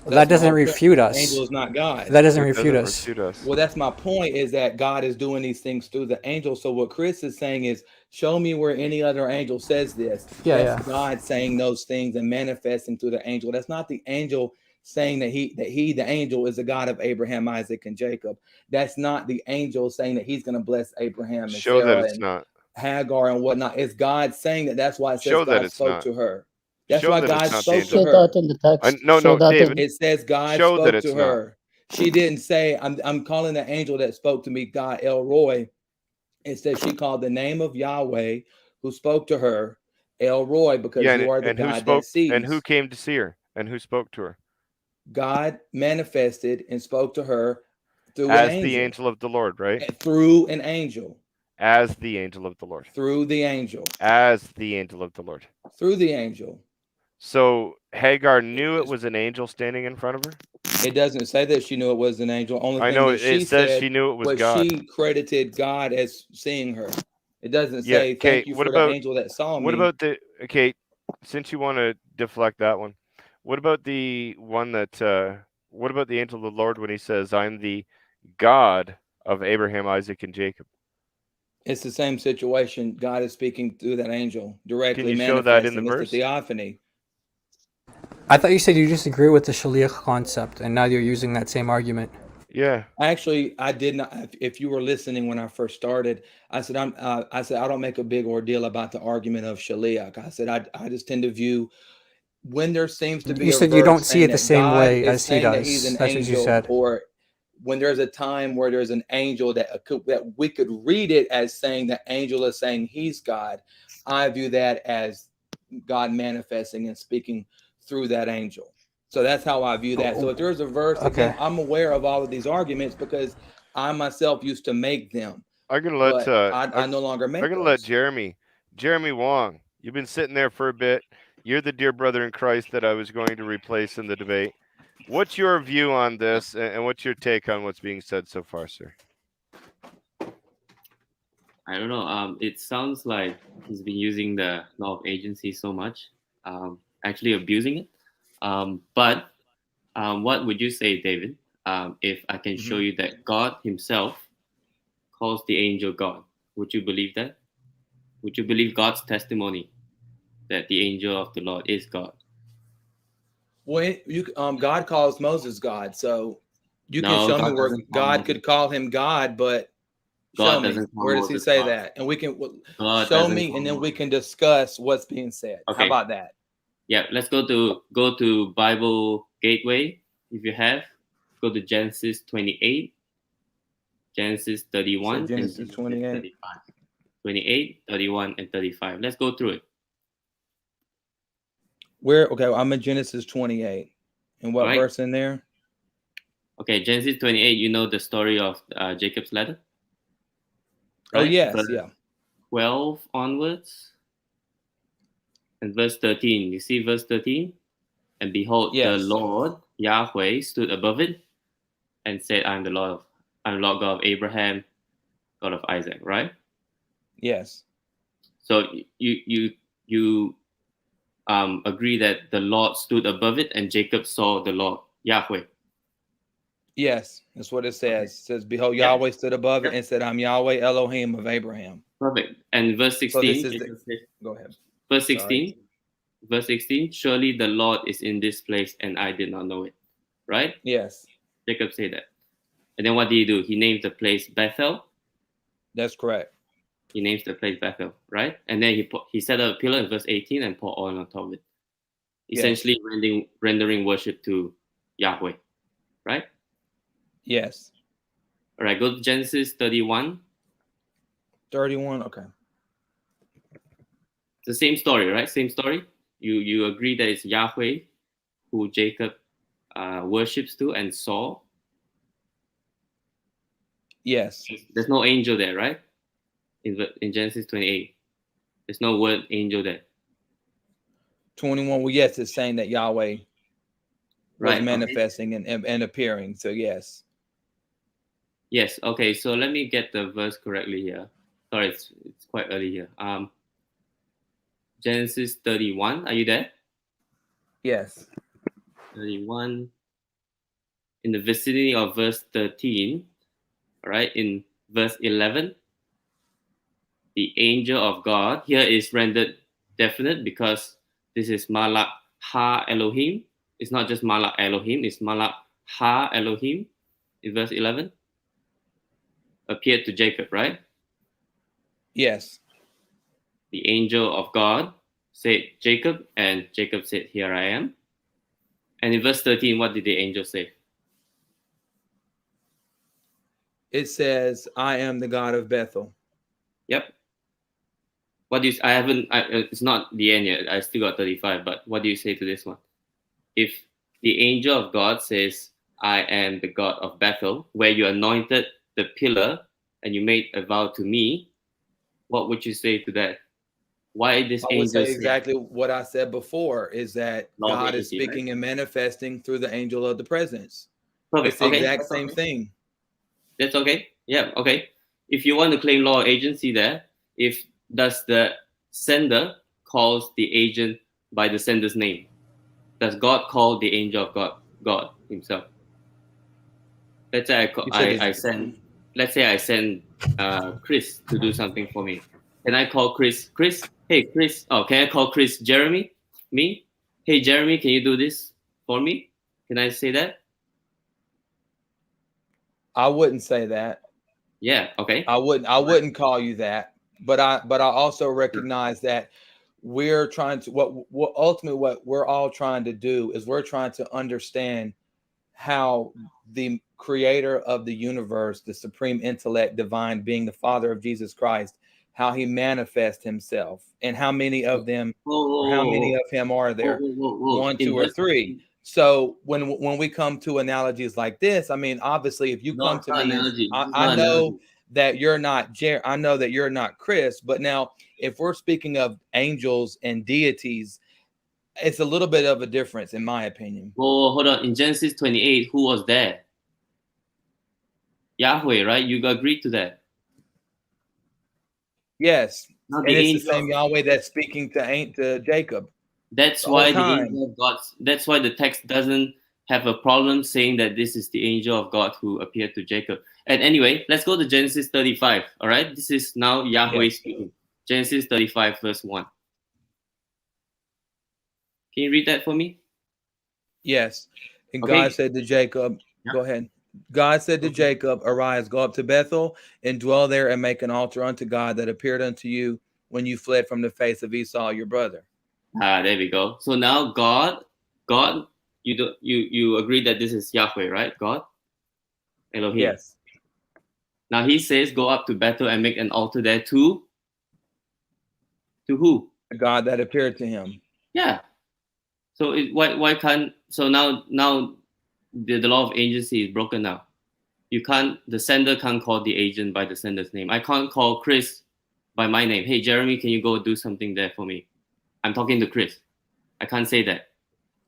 That that's my doesn't whole point. refute The angel us. is not God. That doesn't It refute doesn't us. refute us. Well, that's my point is that God is doing these things through the angel. So what Chris is saying is, show me where any other angel says this. Yeah, That's yeah. God saying those things and manifesting through the angel. That's not the angel saying that the angel is the God of Abraham, Isaac, and Jacob. That's not the angel saying that he's going to bless Abraham and Show that Sarah it's and not. Hagar and whatnot. It's God saying that. That's why it says Show that God it's spoke not. to her. That's Show why that it's God not the Show spoke to angel. that her. in the text. No, Show no, that David. in. It says God Show that spoke to it's not. her. She didn't say, I'm calling the angel that spoke to me God El Roy. It says she called the name of Yahweh who spoke to her El Roy because Yeah, you are the and who God that spoke and who sees. came to see her and who spoke to her God manifested and spoke to her through an as the angel, angel of the Lord, right? through an angel, As the angel of the Lord. through the angel, As the angel of the Lord. through the angel. So Hagar knew it was an angel standing in front of her? It doesn't say that she knew it was an angel. Only I thing know that it she says said she knew it was was God. she credited God as seeing her. It doesn't Yeah, say okay. thank you for the angel that saw What me. about the okay, since you want to deflect that one, what about the one that what about the angel of the Lord when he says, I'm the God of Abraham, Isaac, and Jacob? It's the same situation. God is speaking through that angel, directly you show that in the manifesting. It's the verse? theophany. I thought you said you disagree with the shaliach concept, and now you're using that same argument. Yeah. Actually, I did not. If you were listening when I first started, I said I said I don't make a big ordeal about the argument of shaliach. I said I just tend to view when there seems to be You a said you don't verse see saying it the that same God way is as he saying that He's does. an That's what you angel, said. or when there's a time where there's an angel that we could read it as saying the angel is saying He's God. I view that as God manifesting and speaking through that angel. So that's how I view that. So if there's a verse, again, Okay. I'm aware of all of these arguments because I myself used to make them, I'm gonna let but I no longer I'm make gonna let those. Jeremy Wong. You've been sitting there for a bit. You're the dear brother in Christ that I was going to replace in the debate. What's your view on this, and what's your take on what's being said so far, sir? I don't know. It sounds like he's been using the law of agency so much, actually abusing it. But what would you say, David, if I can show Mhm. you that God Himself calls the angel God? Would you believe that? Would you believe God's testimony that the angel of the Lord is God? Well, God calls Moses God, so you can No, show me God where doesn't call God Moses. could call him God, but show God me doesn't call where does He Moses say God. that, and we can God show doesn't me, call and then we Moses. can discuss what's being said. How Okay. about that? Yeah, let's go to Bible Gateway. If you have, go to Genesis 28, Genesis You said 31, and Genesis Genesis 28. 35. 28, 31, and 35. Let's go through it. Where? Okay, I'm in Genesis 28. And All what right. verse in there? Okay, Genesis 28, you know the story of Jacob's ladder, Oh right? yes, Verse yeah, 12 onwards and verse 13. You see verse 13? And behold, the yes, Lord Yahweh stood above it and said, I'm Lord God of Abraham, God of Isaac, right? yes, So you agree that the Lord stood above it and Jacob saw the Lord Yahweh. yes. That's what it says. Okay. It says, "Behold, Yep. Yahweh stood above it Yep. and said, I'm Yahweh Elohim of Abraham." Perfect. And verse So this 16, is the. Jacob said, Go ahead. verse Sorry. 16, verse 16, surely the Lord is in this place and I did not know it. Right? Yes, Jacob said that. And then what did he do? He named the place Bethel. that's correct. He names the place Bethel, right? And then he set up a pillar in verse 18 and poured oil on top of it. Yes, Essentially rendering worship to Yahweh, right? yes. All right, go to Genesis 31. 31. Okay. It's the same story, right? Same story. You agree that it's Yahweh who Jacob worships to and saw. Yes. There's no angel there, right? In Genesis 28, there's no word angel there, 21. Well, yes, it's saying that Yahweh was right? Okay. manifesting and appearing. So yes. Yes. Okay. So let me get the verse correctly here. Sorry, it's quite early here. Genesis 31. Are you there? Yes. 31. In the vicinity of verse 13. All right. In verse 11, the angel of God here is rendered definite because this is Malak Ha Elohim. It's not just Malak Elohim. It's Malak Ha Elohim. In verse 11, appeared to Jacob. Right. Yes. The angel of God said Jacob, and Jacob said, "Here I am." And in verse 13, what did the angel say? It says, "I am the God of Bethel." Yep. What do you? I haven't. It's not the end yet. I still got 35. But what do you say to this one? If the angel of God says, "I am the God of Bethel," where you anointed the pillar and you made a vow to me, what would you say to that? Why this I would angel say say exactly what I said before is that law of God is agency, right? speaking and manifesting through the angel of the presence. It's Perfect. the Okay, exact that's same okay. thing. That's okay. Yeah, okay. If you want to claim law of agency there, if does the sender calls the agent by the sender's name? Does God call the angel of God? God himself. Let's say You said I send. let's say I send Chris to do something for me. Can I call Chris? Chris, hey Chris. Oh, can I call Chris Jeremy? Me? Hey Jeremy, can you do this for me? Can I say that? I wouldn't say that. Yeah. Okay. I wouldn't call you that. But I also recognize that we're trying to what ultimately what we're all trying to do is we're trying to understand how the creator of the universe, the supreme intellect, divine being, the Father of Jesus Christ, how he manifests himself, and how many of them, or how many of him are there? One, two, or three. So when we come to analogies like this, I mean, obviously, if you come to me, I know that you're not I know that you're not Chris, but now if we're speaking of angels and deities, it's a little bit of a difference, in my opinion. Oh, hold on. In Genesis 28, who was there? Yahweh, right? You agreed to that. Yes, and it's the same Yahweh that's speaking to Jacob. That's why the angel of God. That's why the text doesn't have a problem saying that this is the angel of God who appeared to Jacob. And anyway, let's go to Genesis 35. All right, this is now Yahweh speaking. Genesis 35, verse 1. Can you read that for me? Yes. And God said to Jacob, go ahead. God said to Jacob, arise, go up to Bethel and dwell there and make an altar unto God that appeared unto you when you fled from the face of Esau, your brother. There we go. So now God, you agree that this is Yahweh, right? God? Elohim. Yes. Now he says, go up to Bethel and make an altar there to who? The God that appeared to him. Yeah. So why can't, so now the law of agency is broken now. The sender can't call the agent by the sender's name. I can't call Chris by my name. Hey, Jeremy, can you go do something there for me? I'm talking to Chris. I can't say that.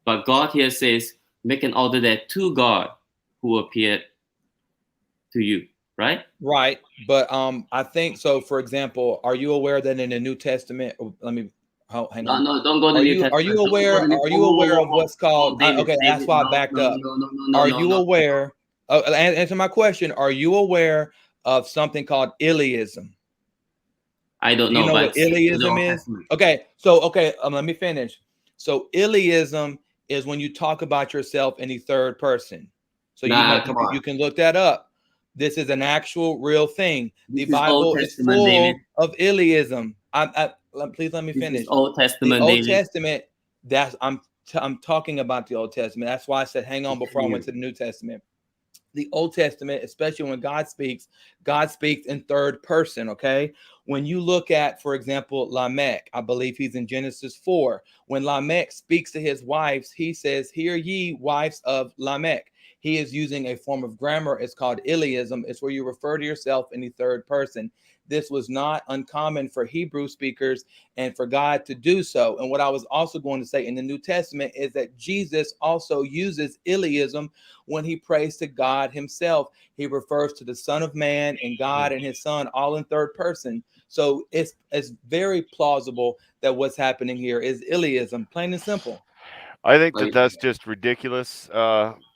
But God here says, make an altar there to God who appeared to you, right? Right. But I think so. For example, are you aware that in the New Testament, hang on. No, don't go to the New Testament. Are you aware of what's called, David, that's why I backed up. Are you aware, answer my question, are you aware of something called Iliism? I don't know. Do you know what Iliism is? Okay, so let me finish. So Iliism is when you talk about yourself in the third person. So you can look that up. This is an actual real thing. The Bible is full of Iliism. Please let me finish. Old Testament. The Old Testament. I'm talking about the Old Testament. That's why I said hang on before I went to the New Testament. The Old Testament, especially when God speaks in third person. Okay, when you look at, for example, Lamech, I believe he's in Genesis 4. When Lamech speaks to his wives, he says, "Hear ye, wives of Lamech." He is using a form of grammar. It's called Iliism. It's where you refer to yourself in the third person. This was not uncommon for Hebrew speakers and for God to do so. And what I was also going to say in the New Testament is that Jesus also uses Iliism when he prays to God himself. He refers to the Son of Man and God and his Son all in third person. So it's very plausible that what's happening here is Iliism, plain and simple. I think that's just ridiculous.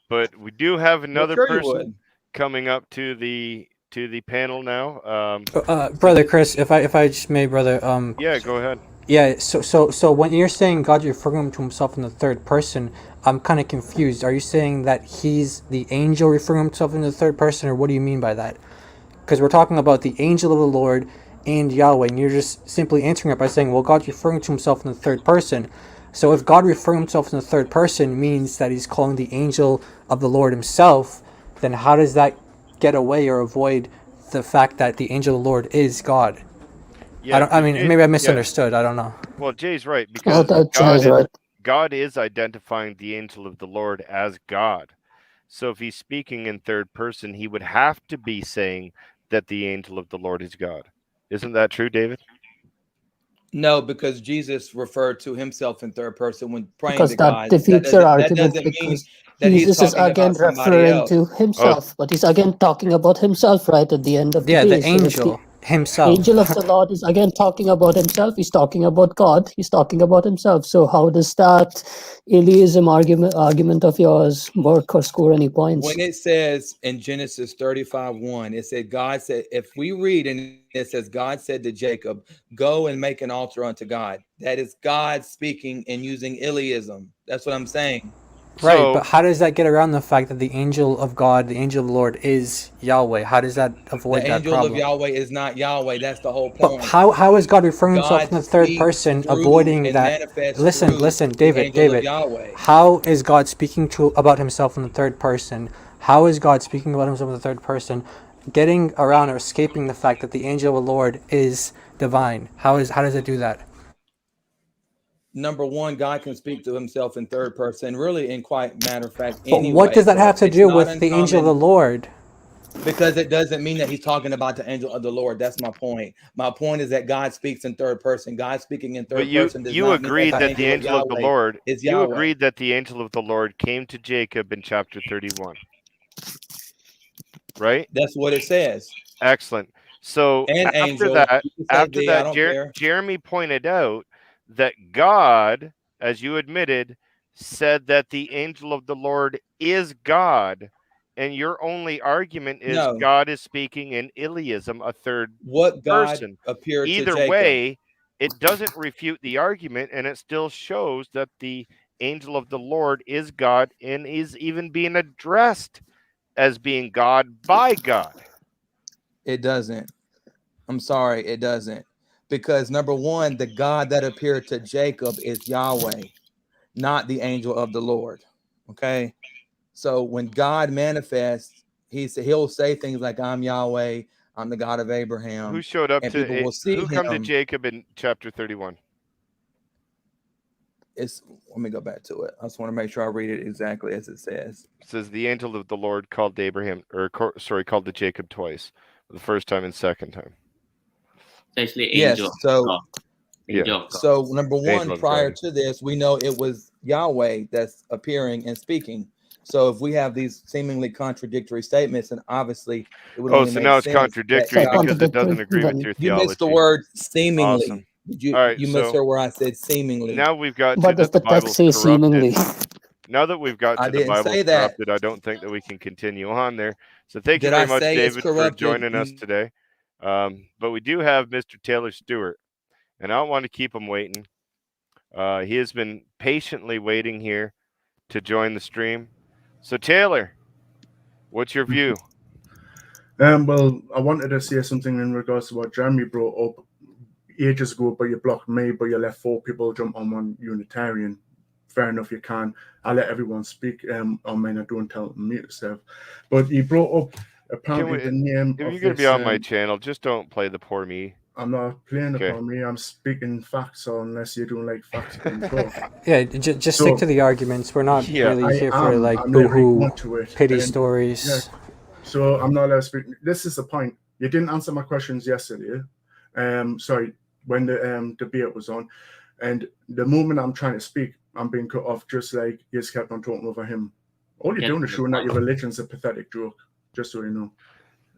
But we do have another person coming up to the panel now. Brother Chris, if I just may, brother. Yeah, go ahead. Yeah. So when you're saying God's referring to himself in the third person, I'm kind of confused. Are you saying that he's the angel referring himself in the third person, or what do you mean by that? Because we're talking about the angel of the Lord and Yahweh, and you're just simply answering it by saying, well, God's referring to himself in the third person. So if God referring himself in the third person means that he's calling the angel of the Lord himself, then how does that get away or avoid the fact that the angel of the Lord is God? Yeah, I mean, maybe I misunderstood. I don't know. Well, Jay's right, because God is identifying the angel of the Lord as God. So if he's speaking in third person, he would have to be saying that the angel of the Lord is God. Isn't that true, David? No, because Jesus referred to himself in third person when praying because to God. That defeats your argument, that doesn't mean that Jesus is again referring else. to himself, but he's again talking about himself right at the end of the day. The angel. himself. Angel of the Lord is again talking about himself. He's talking about God. He's talking about himself. So how does that Eliism argument of yours work or score any points? When it says in Genesis 35:1, it said God said, if we read and it says God said to Jacob, go and make an altar unto God. That is God speaking and using Eliism. That's what I'm saying. Right, So but how does that get around the fact that the angel of God, the angel of the Lord, is Yahweh? How does that avoid The that angel of problem? Yahweh is not Yahweh. That's the whole But point. how is God referring himself God in the third speaks person, through avoiding and that? manifests Listen, through listen, the David, angel of David. Yahweh. How is God speaking to about himself in the third person? How is God speaking about himself in the third person, getting around or escaping the fact that the angel of the Lord is divine? How does it do that? Number one, God can speak to himself in third person, really, in quite matter of fact, But what anyway. does that have to It's do not with the angel of the uncommon Lord? because it doesn't mean that he's talking about the angel of the Lord. That's my point. My point is that God speaks in third person. God speaking in but third person does you not mean that agreed the that the angel of angel of the Yahweh Lord is you Yahweh. agreed that the angel of the Lord came to Jacob in chapter 31, right? That's what it says. Excellent. So And after angel, that, you can say D, I don't care. Jeremy pointed out that God, as you admitted, said that the angel of the Lord is God, and your only argument is No, God is speaking in Iliism, a third what God person. appeared to Either Jacob. way, it doesn't refute the argument, and it still shows that the angel of the Lord is God and is even being addressed as being God by God. It doesn't. I'm sorry, it doesn't. Because number one, the God that appeared to Jacob is Yahweh, not the angel of the Lord. Okay. So when God manifests, he'll say things like, I'm Yahweh, I'm the God of Who Abraham, showed up and people to it? will see Who come to him. Jacob in chapter 31? Let me go back to it. I just want to make sure I read it exactly as it says. It says the angel of the Lord called to Abraham, called to Jacob twice, the first time and second time. It's actually Yes. angel of So God. Angel of God. So number one, Angel of prior God. to this, we know it was Yahweh that's appearing and speaking. So if we have these seemingly contradictory statements, and obviously it would Oh, only so make now it's sense that contradictory So God. because it doesn't contradictory. agree with your You missed the theology. word seemingly. Awesome. You All right, you so misheard where I said seemingly. now we've got to What does that the the text Bible's say corrupted. seemingly? Now that we've got I to the didn't Bible's say that. corrupted, I don't think that we can continue on there. So thank you Did very I much, say it's David, for corrupted? joining us today. But we do have Mr. Taylor Stewart, and I don't want to keep him waiting. He has been patiently waiting here to join the stream. So, Taylor, what's your view? Well, I wanted to say something in regards to what Jeremy brought up ages ago, but you blocked me, but you let 4 people jump on one Unitarian. Fair enough, you can. I let everyone speak. I mean, I don't tell them mute stuff. But he brought up apparently the name If you're of going to be this. on my channel, just don't play the poor me. I'm not playing Okay. upon me. I'm speaking facts. So unless you don't like facts, you can talk. Yeah, just stick to the arguments. We're not really here for like I'm literally boohoo going to it. pity Yeah, stories. so I'm not allowed to speak. This is the point. You didn't answer my questions yesterday. Sorry, when the debate was on, and the moment I'm trying to speak, I'm being cut off. Just like you just kept on talking over him. All you're Get doing to is the showing that point. your religion's a pathetic joke. Just so you know.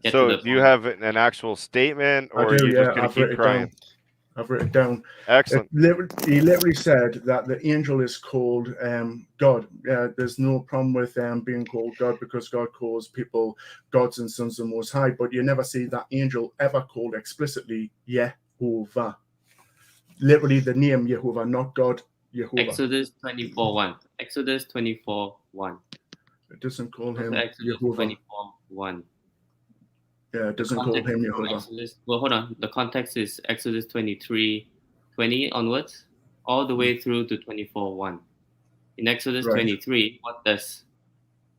Get to So, the do you point. have an actual statement, I or are do. you just Yeah, going to I've keep written it crying? down. I've written it down. Excellent. He literally said that the angel is called God. There's no problem with being called God because God calls people gods and sons of the Most High, but you never see that angel ever called explicitly Yehovah. Literally the name Yehovah, not God, Yehovah. Exodus 24:1. Exodus 24:1. It doesn't call Go to him Exodus Yehovah. 24:1. Yeah, it The doesn't call context him from Yehovah. Exodus. Well, hold on. The context is Exodus 23:20 onwards, all the way through to 24:1. In Exodus Right. 23, what does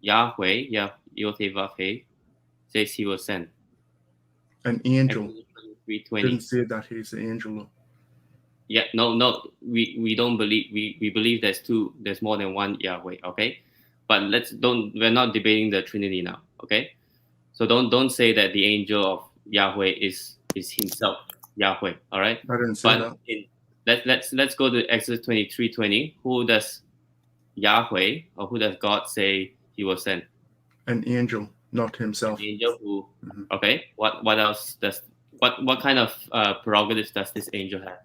Yahweh, Yotevavhe, says he will send? An angel. Exodus 23:20. Didn't say that he's the angel. Yeah, no, we don't believe we believe there's more than one Yahweh, okay? But we're not debating the Trinity now, okay? So don't say that the angel of Yahweh is himself Yahweh, all right? I didn't say that. Let's go to Exodus 23:20. Who does Yahweh or who does God say he will send? An angel, not himself. An angel who Mhm. okay. What else does what kind of prerogatives does this angel have?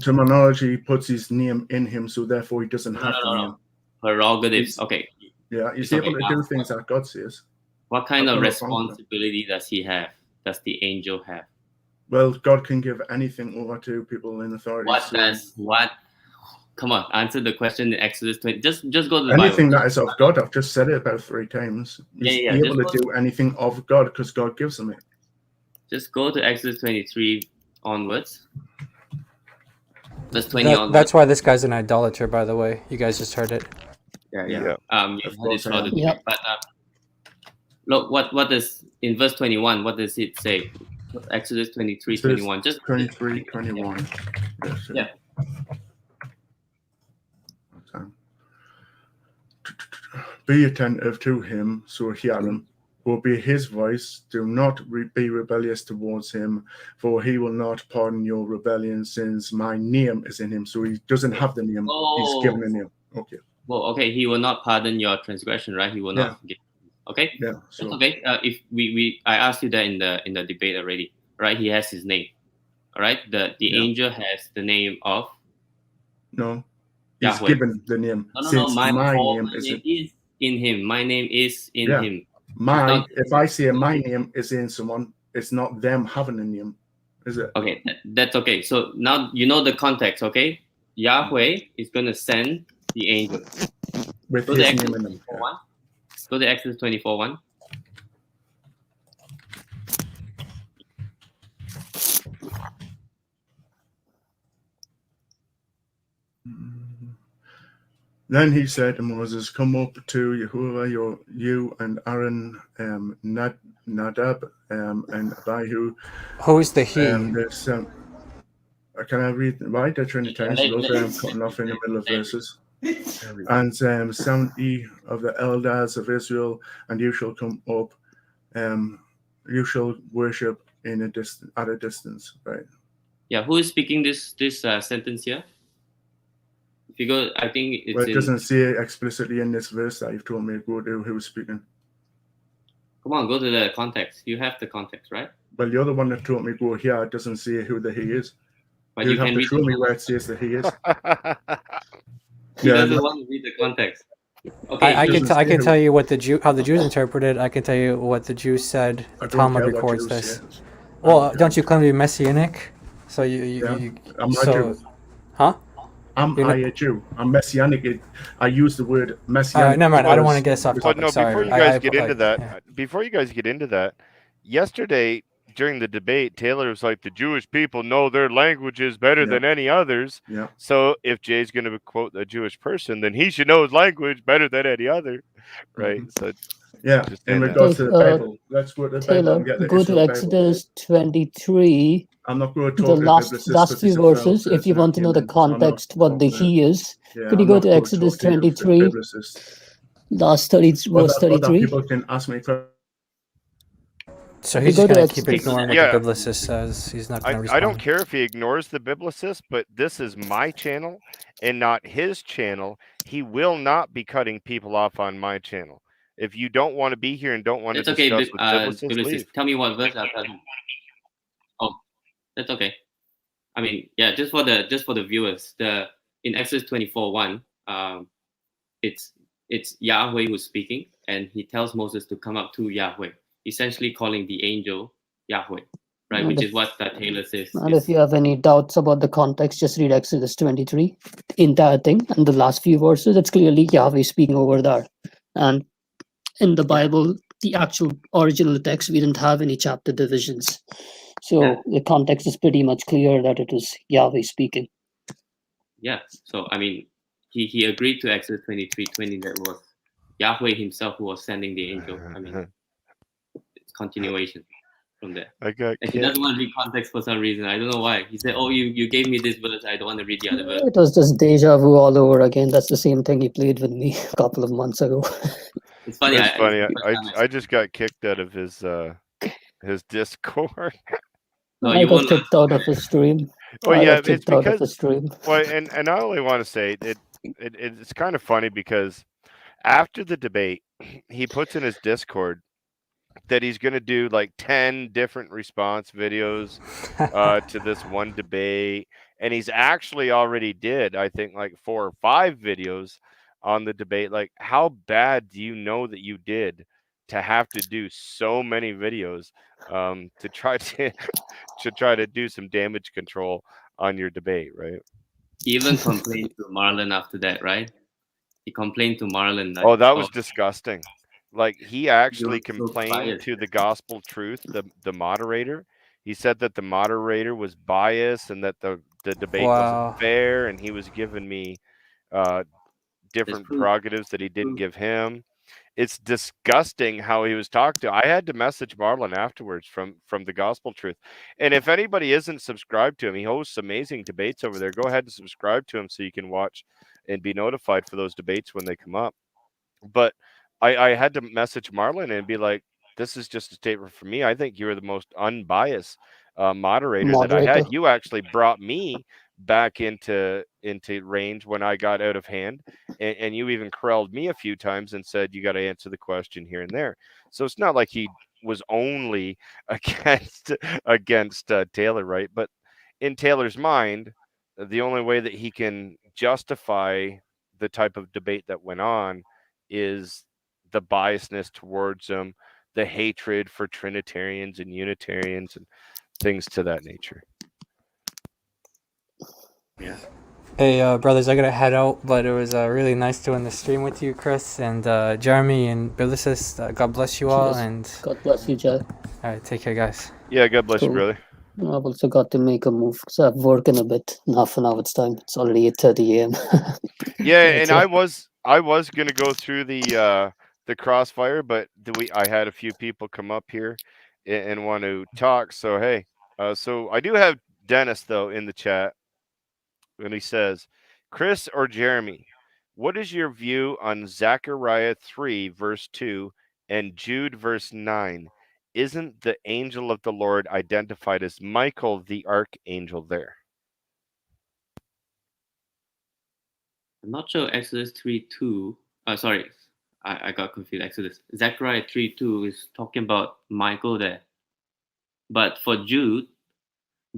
To my knowledge, he puts his name in him, so therefore he doesn't have the name. Prerogatives. Okay. Yeah, he's It's able okay. to do things that God says. What kind I've of got no problem with it. responsibility does he have? Does the angel have? Well, God can give anything over to people in authority. Come on, answer the question in Exodus 20. Just go to the anything Bible. that is of God. I've just said it about 3 times. He's able to do anything of God because God gives him it. Just go to Exodus 23 onwards. Verse 20 onwards. That's why this guy's an idolater, by the way. You guys just heard it. Yeah. Of course I am. Yeah. But look, what does in verse 21? What does it say? Exodus 23, 21. Just 23, 21. Yeah. Be attentive to him, so hear him. Obey his voice. Do not be rebellious towards him, for he will not pardon your rebellion, since my name is in him. So he doesn't have the name. He's given a name. Okay. Well, okay. He will not pardon your transgression, right? He will not forgive. Okay. Yeah. So. That's okay. If I asked you that in the debate already, right? He has his name. All right. The angel has the name of. No. He's Yahweh. given the name. No. My name is in him. My name is in him. If I say my name is in someone, it's not them having a name, is it? Okay, that's okay. So now you know the context, okay? Yahweh is going to send the angel. With his name in them. Go to Exodus 24:1. Then he said to Moses, "Come up to Jehovah, you and Aaron, Nadab, and Abihu." Who is the he? Can I read? Why the Trinitarians love cutting off in the middle of verses? And 70 of the elders of Israel, and you shall come up. You shall worship at a distance, right? Yeah, who is speaking this sentence here? If you go, I think it's. Well, it doesn't say explicitly in this verse that you've told me to go to who's speaking. Come on, go to the context. You have the context, right? Well, the other one that told me to go here, it doesn't say who the he is. But you have to show me where it says the he is. He doesn't want to read the context. Okay, I can tell you what how the Jews interpreted. I can tell you what the Jews said. The Talmud records this. Well, don't you claim to be messianic? So I'm not a Jew. Huh? Am I a Jew? I'm messianic. I use the word messianic. Never mind. I don't want to get us off topic. But no, sorry. Before you guys get into that, yesterday during the debate, Taylor was like, the Jewish people know their languages better than any others. Yeah. So if Jay's going to quote a Jewish person, then he should know his language better than any other, right? So in regards to the Bible, let's go to the Taylor, Bible and get the go to Exodus 23. I'm not going to talk the last few verses. If you want to know the context, what the he is, could you go to Exodus 23, last 30, verse 33? People can ask me. So he's just going to keep ignoring what the biblicist says. He's not going to respond. I don't care if he ignores the biblicist, but this is my channel and not his channel. He will not be cutting people off on my channel. If you don't want to be here and don't want to discuss with biblicist, leave. Tell me what verse I'll tell you. Oh, that's okay. I mean, yeah, just for the viewers, in Exodus 24:1, it's Yahweh who's speaking, and he tells Moses to come up to Yahweh, essentially calling the angel Yahweh, right? Which is what Taylor says. And if you have any doubts about the context, just read Exodus 23, the entire thing, and the last few verses. It's clearly Yahweh speaking over there. And in the Bible, the actual original text, we didn't have any chapter divisions. So the context is pretty much clear that it was Yahweh speaking. Yeah. So, I mean, he agreed to Exodus 23:20 that was Yahweh himself who was sending the angel. I mean, it's continuation from there. And he doesn't want to read context for some reason. I don't know why. He said, oh, you gave me this verse. I don't want to read the other verse. It was just deja vu all over again. That's the same thing he played with me a couple of months ago. It's funny. I just got kicked out of his Discord. No, I got kicked out of his stream. Well, yeah, it's because. Well, and I only want to say it's kind of funny because after the debate, he puts in his Discord that he's going to do like 10 different response videos to this one debate. And he's actually already did, I think, like 4 or 5 videos on the debate. Like, how bad do you know that you did to have to do so many videos to try to do some damage control on your debate, right? He even complained to Marlon after that, right? He complained to Marlon like, Oh, that "Oh, was disgusting. Like, he you're actually so complained biased." to the Gospel Truth, the moderator. He said that the moderator was biased and that the debate wasn't Wow. fair, and he was giving me uh, There's different proof. prerogatives that he didn't Proof. give him. It's disgusting how he was talked to. I had to message Marlon afterwards from the Gospel Truth. And if anybody isn't subscribed to him, he hosts amazing debates over there. Go ahead and subscribe to him so you can watch and be notified for those debates when they come up. But I had to message Marlon and be like, "This is just a statement for me. I think you were the most unbiased moderator that I Moderator. had. You actually brought me back into range when I got out of hand, and you even corralled me a few times and said you got to answer the question here and there. So it's not like he was only against Taylor, right? But in Taylor's mind, the only way that he can justify the type of debate that went on is the biasness towards them, the hatred for Trinitarians and Unitarians and things to that nature. Yeah. Hey, brothers, I gotta head out, but it was really nice doing the stream with you, Chris, and Jeremy, and Belisis. God bless you all, Cheers. and God bless you, Jay. all right, take care, guys. Yeah, God bless you, Cool. brother. I've also got to make a move because I have work in a bit, in half an hour's time. It's already 8:30 a.m. Yeah, Right, and so I was gonna go through the crossfire, but I had a few people come up here and want to talk. So hey, so I do have Dennis though in the chat, and he says, Chris or Jeremy, what is your view on Zechariah 3 verse 2 and Jude verse 9? Isn't the angel of the Lord identified as Michael the archangel there? I'm not sure Exodus 3:2. Sorry, I got confused. Exodus. Zechariah 3:2 is talking about Michael there. But for Jude,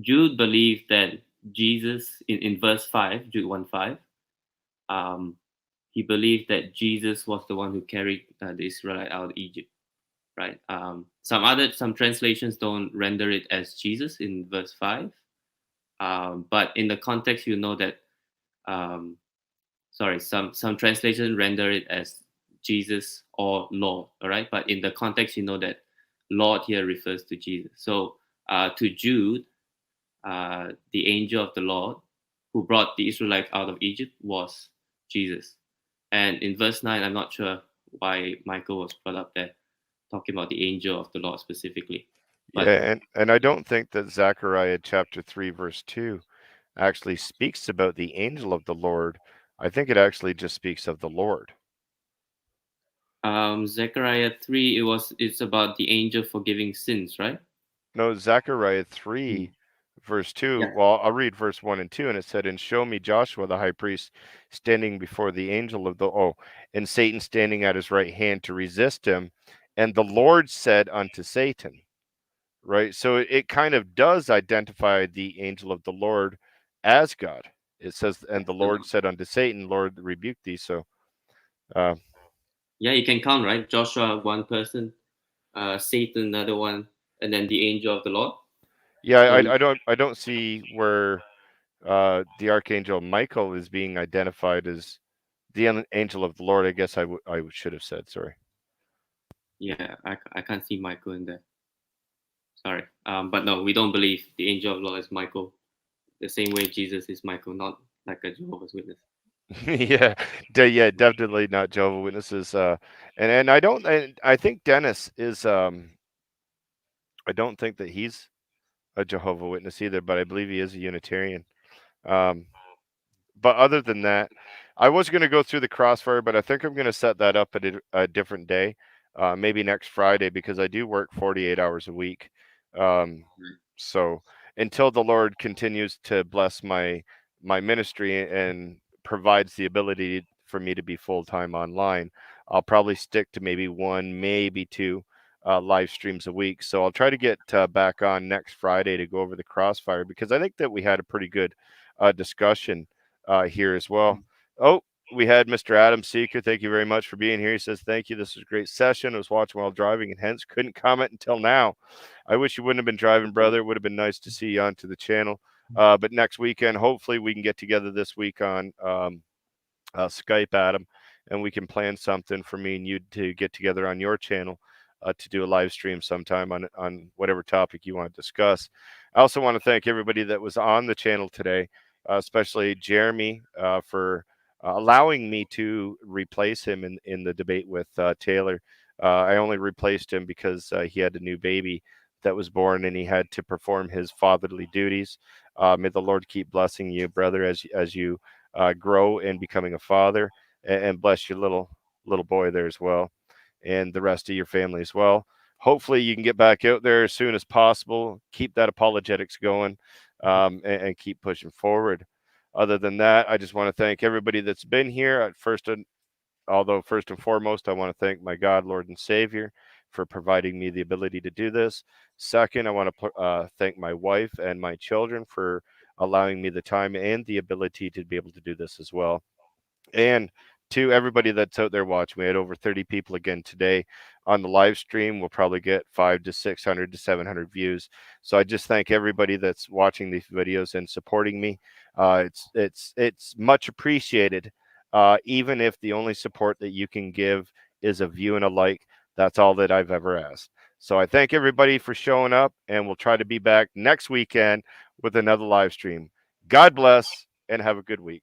Jude believed that Jesus, in verse 5, Jude 1:5, um, he believed that Jesus was the one who carried the Israelite out of Egypt, right? Some translations don't render it as Jesus in verse 5. But in the context, you know that, um, sorry, some translations render it as Jesus or Lord, all right? But in the context, you know that Lord here refers to Jesus. So to Jude, the angel of the Lord who brought the Israelites out of Egypt was Jesus. And in verse 9, I'm not sure why Michael was brought up there, talking about the angel of the Lord specifically. But Yeah, and I don't think that Zechariah chapter 3 verse 2 actually speaks about the angel of the Lord. I think it actually just speaks of the Lord. Zechariah 3, it's about the angel forgiving sins, right? No, Zechariah 3 verse 2. Yeah. Well, I'll read verse 1 and 2, and it said, "And show me Joshua the high priest standing before the angel of the and Satan standing at his right hand to resist him. And the Lord said unto Satan," right? So it kind of does identify the angel of the Lord as God. It says, "And the Lord said unto Satan, Lord, rebuke thee." So Yeah, you can count, right? Joshua, one person, Satan, another one, and then the angel of the Lord. yeah, So I don't see where the archangel Michael is being identified as the angel of the Lord. I guess I should have said, sorry. yeah, I can't see Michael in there. Sorry. But no, we don't believe the angel of the Lord is Michael. The same way Jesus is Michael, not like a Jehovah's Witness. Yeah, yeah, definitely not Jehovah Witnesses. And I think Dennis is I don't think that he's a Jehovah Witness either, but I believe he is a Unitarian. Um, but other than that, I was going to go through the crossfire, but I think I'm going to set that up at a different day, maybe next Friday, because I do work 48 hours a week. So until the Lord continues to bless my ministry and provides the ability for me to be full time online, I'll probably stick to maybe one, maybe two live streams a week. So I'll try to get back on next Friday to go over the Crossfire, because I think that we had a pretty good discussion here as well. Oh, we had Mr. Adam Seeker. Thank you very much for being here. He says, thank you. This was a great session. I was watching while driving and hence couldn't comment until now. I wish you wouldn't have been driving, brother. It would have been nice to see you onto the channel. But next weekend, hopefully we can get together this week on Skype, Adam, and we can plan something for me and you to get together on your channel to do a live stream sometime on whatever topic you want to discuss. I also want to thank everybody that was on the channel today, especially Jeremy for allowing me to replace him in the debate with Taylor. I only replaced him because he had a new baby that was born and he had to perform his fatherly duties. May the Lord keep blessing you, brother, as you grow in becoming a father, and bless your little boy there as well, and the rest of your family as well. Hopefully you can get back out there as soon as possible. Keep that apologetics going, and keep pushing forward. Other than that, I just want to thank everybody that's been here. First and foremost, I want to thank my God, Lord, and Savior for providing me the ability to do this. Second, I want to thank my wife and my children for allowing me the time and the ability to be able to do this as well. And to everybody that's out there watching, we had over 30 people again today on the live stream. We'll probably get 500 to 600 to 700 views. So I just thank everybody that's watching these videos and supporting me. It's much appreciated. Even if the only support that you can give is a view and a like, that's all that I've ever asked. So I thank everybody for showing up, and we'll try to be back next weekend with another live stream. God bless and have a good week.